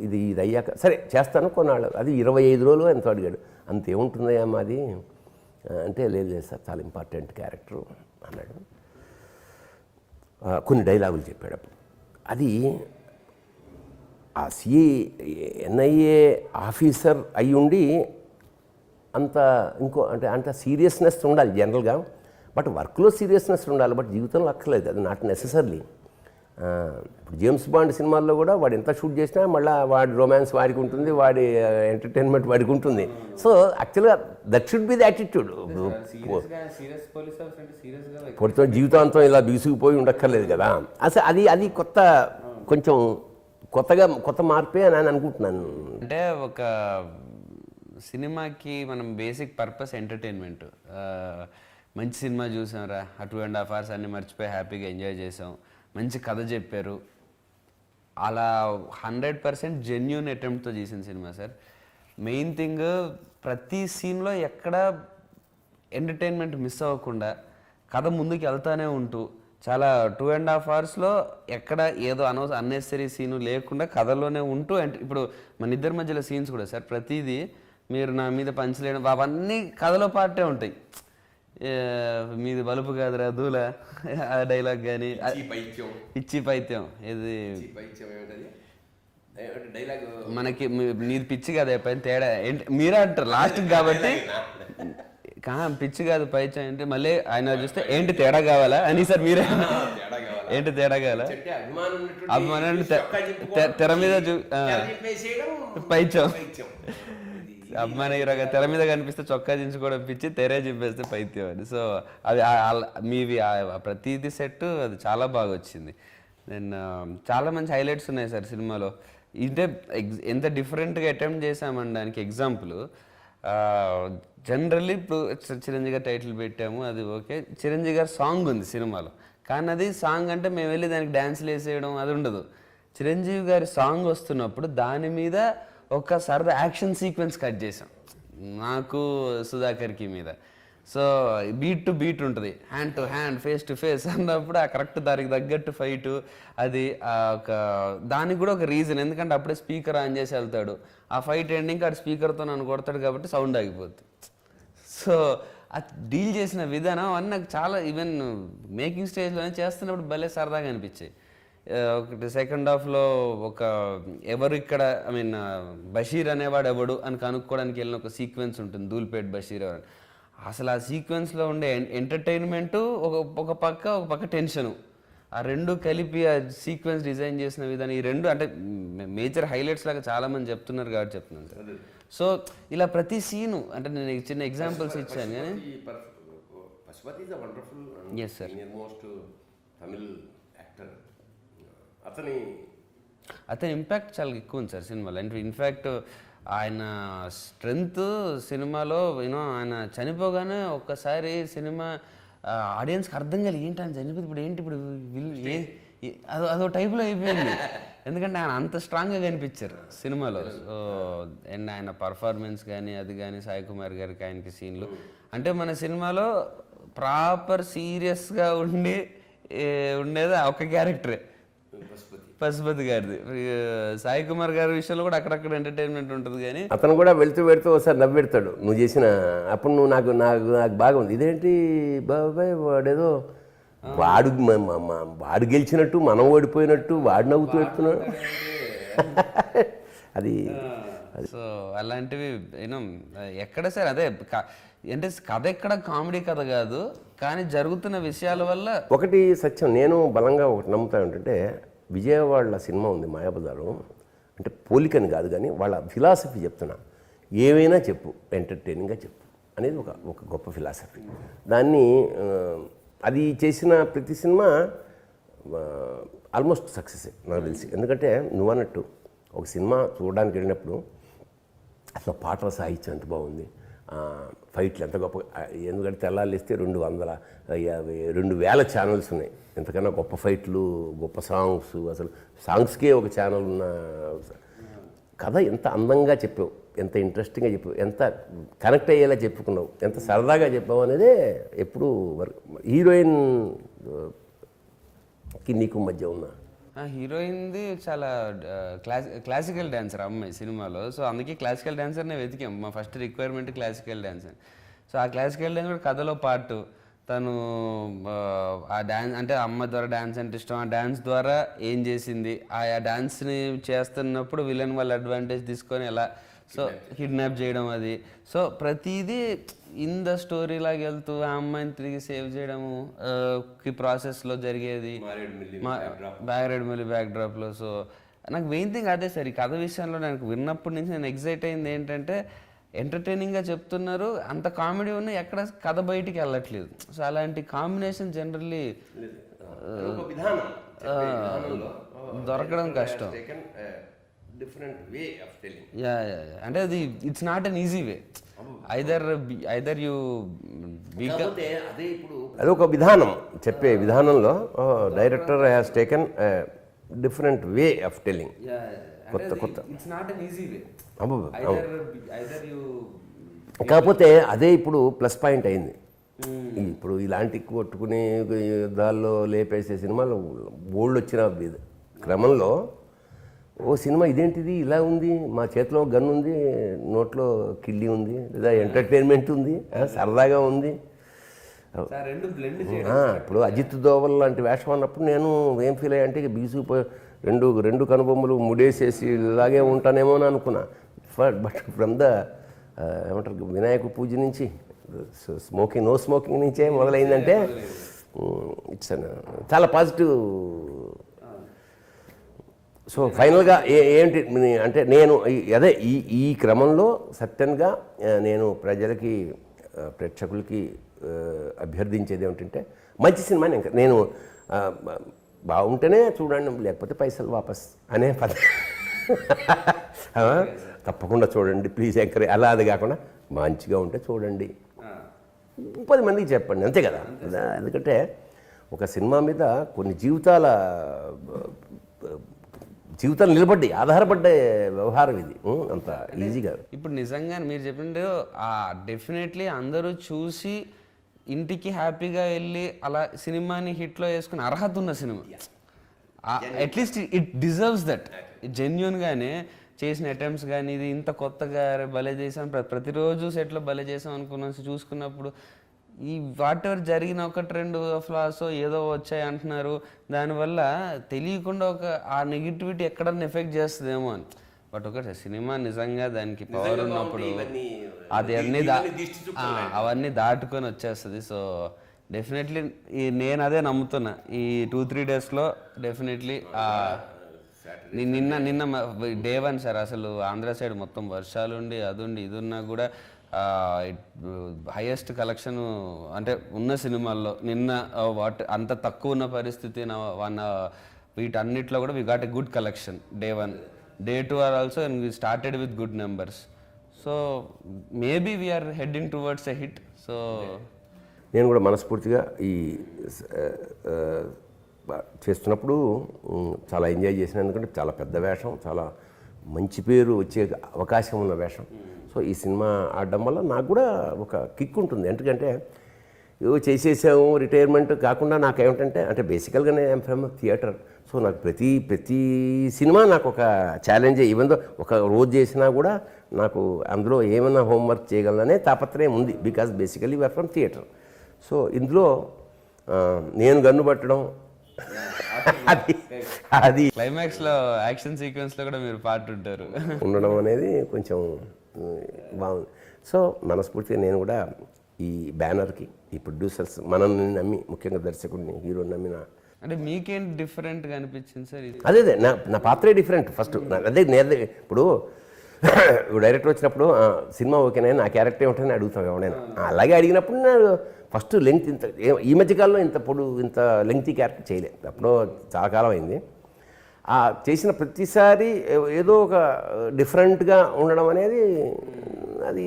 ఇది అయ్యాక సరే చేస్తాను కొన్నాళ్ళు, అది 25 రోజులు ఎంతో అడిగాడు. అంతేముంటుందయ్యా మాది అంటే, లేదు సార్ చాలా ఇంపార్టెంట్ క్యారెక్టరు అన్నాడు. కొన్ని డైలాగులు చెప్పాడు. అది ఆ NIA ఆఫీసర్ అయ్యుండి అంత అంత సీరియస్నెస్ ఉండాలి జనరల్గా. బట్ వర్క్లో సీరియస్నెస్ ఉండాలి, బట్ జీవితంలో అక్కర్లేదు, అది నాట్ నెసెసర్లీ. ఇప్పుడు జేమ్స్ బాండ్ సినిమాల్లో కూడా వాడు ఎంత షూట్ చేసినా మళ్ళీ వాడి రొమాన్స్ వాడికి ఉంటుంది, వాడి ఎంటర్టైన్మెంట్ వాడికి ఉంటుంది. సో యాక్చువల్గా that should be the attitude. పొడితో జీవితాంతం ఇలా బిగుసుకుపోయి ఉండక్కర్లేదు కదా. అసలు అది కొంచెం కొత్త మార్పే అని అనుకుంటున్నాను. అంటే ఒక సినిమాకి మనం బేసిక్ పర్పస్ ఎంటర్టైన్మెంట్. మంచి సినిమా చూసాంరా, ఆ 2.5 hours అన్ని మర్చిపోయి హ్యాపీగా ఎంజాయ్ చేసాం, మంచి కథ చెప్పారు, అలా 100% జెన్యూన్ అటెంప్ట్తో చేసిన సినిమా సార్. మెయిన్ థింగ్ ప్రతి సీన్లో ఎక్కడ ఎంటర్టైన్మెంట్ మిస్ అవ్వకుండా కథ ముందుకు వెళ్తానే ఉంటూ చాలా 2.5 hours ఎక్కడ ఏదో అన్నెసరీ సీను లేకుండా కథలోనే ఉంటూ, ఇప్పుడు మన ఇద్దరి మధ్యలో సీన్స్ కూడా సార్ ప్రతిదీ మీరు నా మీద పంచలేడం అవన్నీ కథలో పాటే ఉంటాయి. మీది బలుపు కాదురా దూల ఆ డైలాగ్ కానీ పిచ్చి పైత్యం ఇది మనకి మీది పిచ్చి కాదు పైన తేడా ఏంటి మీరే అంటారు లాస్ట్ కాబట్టి పిచ్చి కాదు పైత్యం ఏంటి మళ్ళీ ఆయన చూస్తే ఏంటి తేడా కావాలా అని సార్ మీరే ఏంటి తేడా కావాలా అభిమానం తెర మీద పైత్యం అమ్మాయి హీరోగా తెర మీద కనిపిస్తే చొక్కా దించుకోవడం పిచ్చి, తెరే చింపేస్తే పైత్యం అని. సో అది మీవి ప్రతిదీ సెట్ అది చాలా బాగా వచ్చింది. దెన్ చాలా మంచి హైలైట్స్ ఉన్నాయి సార్ సినిమాలో. ఇదే ఎంత డిఫరెంట్గా అటెంప్ట్ చేసామండి దానికి ఎగ్జాంపుల్. జనరల్లీ ఇప్పుడు చిరంజీవి గారు టైటిల్ పెట్టాము, అది ఓకే. చిరంజీవి గారు సాంగ్ ఉంది సినిమాలో, కానీ అది సాంగ్ అంటే మేము వెళ్ళి దానికి డ్యాన్స్లు వేసేయడం అది ఉండదు. చిరంజీవి గారి సాంగ్ వస్తున్నప్పుడు దాని మీద ఒక సరదా యాక్షన్ సీక్వెన్స్ కట్ చేసాం నాకు సుధాకర్కి మీద. సో బీట్ టు బీట్ ఉంటుంది, hand to hand, face to face అన్నప్పుడు ఆ కరెక్ట్ దానికి తగ్గట్టు ఫైటు. అది ఒక దానికి కూడా ఒక రీజన్, ఎందుకంటే అప్పుడే స్పీకర్ ఆన్ చేసి వెళ్తాడు, ఆ ఫైట్ ఎండింగ్ ఆ స్పీకర్తో నన్ను కొడతాడు కాబట్టి సౌండ్ ఆగిపోద్ది. సో అది డీల్ చేసిన విధానం అవన్నీ నాకు చాలా, ఈవెన్ మేకింగ్ స్టేజ్లోనే చేస్తున్నప్పుడు భలే సరదాగా అనిపించాయి. ఒకటి సెకండ్ హాఫ్లో ఒక ఎవరు ఇక్కడ బషీర్ అనేవాడు ఎవడు అని కనుక్కోవడానికి వెళ్ళిన ఒక సీక్వెన్స్ ఉంటుంది, ధూల్పేట్ బషీర్ ఎవరు. అసలు ఆ సీక్వెన్స్లో ఉండే ఎంటర్టైన్మెంటు ఒక పక్క టెన్షను, ఆ రెండు కలిపి ఆ సీక్వెన్స్ డిజైన్ చేసిన విధానం, ఈ రెండు అంటే మేజర్ హైలైట్స్ లాగా చాలామంది చెప్తున్నారు కాబట్టి చెప్తున్నాను సార్. సో ఇలా ప్రతి సీను అంటే నేను చిన్న ఎగ్జాంపుల్స్ ఇచ్చాను కానీ ఎస్ సార్. అతని ఇంపాక్ట్ చాలా ఎక్కువ ఉంది సార్ సినిమాలో. అంటే ఇన్ఫ్యాక్ట్ ఆయన స్ట్రెంగ్త్ సినిమాలో ఆయన చనిపోగానే ఒక్కసారి సినిమా ఆడియన్స్కి అర్థం కాదు ఏంటి ఆయన చనిపోతే ఇప్పుడు ఏంటి ఇప్పుడు అదో టైప్లో అయిపోయింది, ఎందుకంటే ఆయన అంత స్ట్రాంగ్గా కనిపించారు సినిమాలో. సో అండ్ ఆయన పర్ఫార్మెన్స్ కానీ అది కానీ సాయి కుమార్ గారికి ఆయనకి సీన్లు అంటే మన సినిమాలో ప్రాపర్ సీరియస్గా ఉండేది ఒక క్యారెక్టరే పశుపతి గారిది. సాయి కుమార్ గారి విషయంలో కూడా అక్కడక్కడ ఎంటర్టైన్మెంట్ ఉంటుంది, కానీ అతను కూడా వెళ్తూ ఒకసారి నవ్వెడతాడు నువ్వు చేసిన అప్పుడు నువ్వు నాకు బాగా ఉంది, ఇదేంటి బాబాయ్ వాడేదో వాడు గెలిచినట్టు మనం ఓడిపోయినట్టు వాడు నవ్వుతూ పెడుతున్నాడు అది. సో అలాంటివి ఎక్కడ సార్ అదే అంటే కథ ఎక్కడ కామెడీ కథ కాదు, కానీ జరుగుతున్న విషయాల వల్ల ఒకటి సత్యం నేను బలంగా ఒకటి నమ్ముతా ఏంటంటే విజయవాడలో సినిమా ఉంది మాయాబజారు, అంటే పోలికని కాదు కానీ వాళ్ళ ఫిలాసఫీ చెప్తున్నా, ఏమైనా చెప్పు ఎంటర్టైనింగ్గా చెప్పు అనేది ఒక గొప్ప ఫిలాసఫీ. దాన్ని అది చేసిన ప్రతి సినిమా ఆల్మోస్ట్ సక్సెసే నాకు తెలిసి. ఎందుకంటే నువ్వు అన్నట్టు ఒక సినిమా చూడడానికి వెళ్ళినప్పుడు అసలు పాటల సాహిత్యం ఎంత బాగుంది, ఫైట్లు ఎంత గొప్ప, ఎందుకంటే తెల్లాలిస్తే 2,000 ఛానల్స్ ఉన్నాయి, ఎంతకన్నా గొప్ప ఫైట్లు గొప్ప సాంగ్స్, అసలు సాంగ్స్కే ఒక ఛానల్ ఉన్న కథ ఎంత అందంగా చెప్పావు, ఎంత ఇంట్రెస్టింగ్గా చెప్పావు, ఎంత కనెక్ట్ అయ్యేలా చెప్పుకున్నావు, ఎంత సరదాగా చెప్పావు అనేదే ఎప్పుడు హీరోయిన్కి నీకు మధ్య ఉన్న హీరోయిన్ది చాలా క్లాసికల్ డాన్సర్ అమ్మాయి సినిమాలో. సో అందుకే క్లాసికల్ డాన్సర్నే వెతికాం, మా first requirement classical dancer. So ఆ క్లాసికల్ డాన్స్ కూడా కథలో పాటు తను ఆ డ్యాన్స్ అంటే అమ్మ ద్వారా డ్యాన్స్ అంటే ఇష్టం, ఆ డ్యాన్స్ ద్వారా ఏం చేసింది, ఆ డ్యాన్స్ని చేస్తున్నప్పుడు విలన్ వాళ్ళ అడ్వాంటేజ్ తీసుకొని ఎలా. సో కిడ్నాప్ చేయడం అది. సో ప్రతిదీ ఇన్ ద స్టోరీ లాగా వెళ్తూ ఆ అమ్మాయిని తిరిగి సేవ్ చేయడము ప్రాసెస్లో జరిగేది బ్యాక్గ్రౌండ్ బ్యాక్డ్రాప్లో. సో నాకు మెయిన్ థింగ్ అదే సార్, ఈ కథ విషయంలో నాకు విన్నప్పటి నుంచి నేను ఎగ్జైట్ అయింది ఏంటంటే ఎంటర్టైనింగ్గా చెప్తున్నారు, అంత కామెడీ ఉన్న ఎక్కడ కథ బయటికి వెళ్ళట్లేదు. సో అలాంటి కాంబినేషన్ జనరల్లీ దొరకడం కష్టం. యా అంటే అది it's not an easy way. Either you అదొక విధానం, చెప్పే విధానంలో director has taken different way of telling. కొత్త it's not an easy way. Either you కాకపోతే అదే ఇప్పుడు ప్లస్ పాయింట్ అయింది. ఇప్పుడు ఇలాంటి కొట్టుకుని యుద్ధాల్లో లేపేసే సినిమాలు బోల్డ్ వచ్చిన క్రమంలో ఓ సినిమా ఇదేంటిది ఇలా ఉంది, మా చేతిలో గన్ ఉంది, నోట్లో కిళ్ళి ఉంది, లేదా ఎంటర్టైన్మెంట్ ఉంది, సరదాగా ఉంది. ఇప్పుడు అజిత్ దోవల్ లాంటి వేషం అన్నప్పుడు నేను ఏం ఫీల్ అయ్యా అంటే బీసుకుపోయి రెండు కనుబొమ్మలు ముడేసేసి ఇలాగే ఉంటానేమో అని అనుకున్నా. బట్ ఫ్రమ్ ద ఏమంటారు వినాయక పూజ నుంచి నో స్మోకింగ్ నుంచే మొదలైందంటే ఇట్స్ చాలా పాజిటివ్. సో ఫైనల్గా ఏంటి అంటే నేను అదే ఈ క్రమంలో సత్యంగా నేను ప్రజలకి ప్రేక్షకులకి అభ్యర్థించేది ఏమిటంటే మంచి సినిమా నేను బాగుంటేనే చూడండి, లేకపోతే పైసలు వాపస్ అనే తప్పకుండా చూడండి ప్లీజ్ ఎంకరేజ్, అలా అది కాకుండా మంచిగా ఉంటే చూడండి, 10 మందికి చెప్పండి, అంతే కదా. ఎందుకంటే ఒక సినిమా మీద కొన్ని జీవితాలు నిలబడ్డాయి, ఆధారపడ్డే వ్యవహారం ఇది, అంత ఈజీగా. ఇప్పుడు నిజంగా మీరు చెప్పినట్టు డెఫినెట్లీ అందరూ చూసి ఇంటికి హ్యాపీగా వెళ్ళి అలా సినిమాని హిట్లో వేసుకుని అర్హత ఉన్న cinema. At least it deserves that. జెన్యున్గానే చేసిన అటెంప్ట్స్ కానీ ఇది ఇంత కొత్తగా భలే చేసాం, ప్రతిరోజు సెట్లో భలే చేసాం అనుకున్నాం. చూసుకున్నప్పుడు ఈ వాట్ ఎవర్ జరిగిన 1-2 ఫ్లాస్ ఏదో వచ్చాయి అంటున్నారు, దానివల్ల తెలియకుండా ఆ నెగిటివిటీ ఎక్కడన్నా ఎఫెక్ట్ చేస్తుందేమో అని. బట్ ఒకటి సినిమా నిజంగా దానికి పవర్ ఉన్నప్పుడు అది అవన్నీ దాటుకొని వచ్చేస్తుంది. సో డెఫినెట్లీ నేను అదే నమ్ముతున్నా, ఈ 2-3 డేస్లో డెఫినెట్లీ నిన్న డే 1 సార్ అసలు ఆంధ్ర సైడ్ మొత్తం వర్షాలు ఉండి అదుండి ఇది ఉన్నా కూడా హైయెస్ట్ కలెక్షన్ అంటే ఉన్న సినిమాల్లో నిన్న అంత తక్కువ ఉన్న పరిస్థితి వీటన్నిటిలో కూడా we got a good collection. Day 1, day 2 are also and we started with good numbers. So maybe we are heading towards a hit. So నేను కూడా మనస్ఫూర్తిగా ఈ చేస్తున్నప్పుడు చాలా ఎంజాయ్ చేసిన, ఎందుకంటే చాలా పెద్ద వేషం, చాలా మంచి పేరు వచ్చే అవకాశం ఉన్న వేషం. సో ఈ సినిమా ఆడడం వల్ల నాకు కూడా ఒక కిక్ ఉంటుంది. ఎందుకంటే ఏవో చేసేసాము రిటైర్మెంట్ కాకుండా నాకు ఏమిటంటే అంటే బేసికల్గానే ఐఎమ్ ఫ్రమ్ థియేటర్. సో నాకు ప్రతి సినిమా నాకు ఒక ఛాలెంజే. ఈవెన్ దో ఒక రోజు చేసినా కూడా నాకు అందులో ఏమైనా హోంవర్క్ చేయగలనే తాపత్రయం ఉంది, because basically we are from theatre. So ఇందులో నేను గన్ను పట్టడం అది క్లైమాక్స్లో యాక్షన్ సీక్వెన్స్లో కూడా మీరు పార్ట్ ఉంటారు ఉండడం అనేది కొంచెం బాగుంది. సో మనస్ఫూర్తిగా నేను కూడా ఈ బ్యానర్కి ఈ ప్రొడ్యూసర్స్ మనల్ని నమ్మి, ముఖ్యంగా దర్శకుడిని హీరోని నమ్మిన, అంటే మీకేంటి డిఫరెంట్గా అనిపించింది సార్? అదే నా పాత్రే డిఫరెంట్. ఫస్ట్ అదే ఇప్పుడు డైరెక్టర్ వచ్చినప్పుడు సినిమా ఓకేనా నా క్యారెక్టర్ ఏమిటని అడుగుతాం ఎవరైనా. అలాగే అడిగినప్పుడు నేను ఫస్ట్ లెంగ్త్ ఈ మధ్యకాలంలో ఇంత లెంగ్తీ క్యారెక్టర్ చేయలేదు, అప్పుడో చాలా కాలం అయింది. చేసిన ప్రతిసారి ఏదో ఒక డిఫరెంట్గా ఉండడం అనేది అది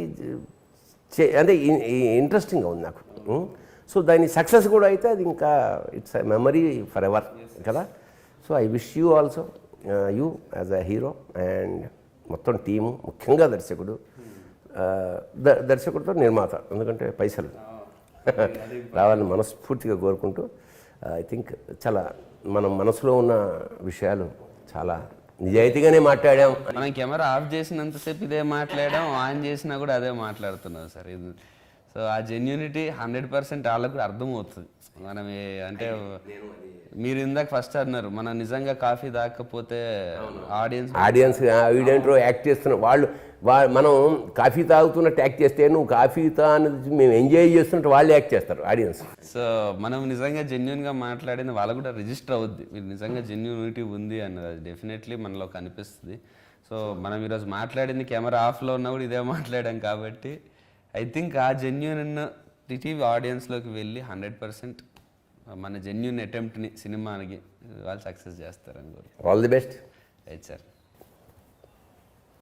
అంటే ఇంట్రెస్టింగ్గా ఉంది నాకు. సో దాని సక్సెస్ కూడా అయితే అది ఇంకా ఇట్స్ మెమరీ ఫర్ ఎవర్ కదా. So I wish you also you as a hero and మొత్తం టీము, ముఖ్యంగా దర్శకుడితో నిర్మాత, ఎందుకంటే పైసలు రావాలని మనస్ఫూర్తిగా కోరుకుంటూ ఐ థింక్ చాలా మనం మనసులో ఉన్న విషయాలు చాలా నిజాయితీగానే మాట్లాడాం. మనం కెమెరా ఆఫ్ చేసినంతసేపు ఇదే మాట్లాడాం, ఆన్ చేసినా కూడా అదే మాట్లాడుతున్నాం సార్. ఇది సో ఆ జెన్యూనిటీ 100% వాళ్ళకు కూడా అర్థమవుతుంది. మనం అంటే మీరు ఇందాక ఫస్ట్ అన్నారు మనం నిజంగా కాఫీ తాగకపోతే ఆడియన్స్ వీడేంటో యాక్ట్ చేస్తున్నారు మనం కాఫీ తాగుతున్నట్టు యాక్ట్ చేస్తే నువ్వు కాఫీ తాగినది మేము ఎంజాయ్ చేస్తున్నట్టు వాళ్ళు యాక్ట్ చేస్తారు ఆడియన్స్. సో మనం నిజంగా జెన్యున్గా మాట్లాడింది వాళ్ళకు కూడా రిజిస్టర్ అవుద్ది, మీరు నిజంగా జెన్యూనిటీ ఉంది అన్నది అది డెఫినెట్లీ మనలో కనిపిస్తుంది. సో మనం ఈరోజు మాట్లాడింది కెమెరా ఆఫ్లో ఉన్నా కూడా ఇదే మాట్లాడాం కాబట్టి ఐ థింక్ ఆ జెన్యున్ టీవీ ఆడియన్స్లోకి వెళ్ళి 100% మన జెన్యున్ అటెంప్ట్ని సినిమాకి వాళ్ళు సక్సెస్ చేస్తారని కోరుకుంటున్నాను. All the best. Right sir.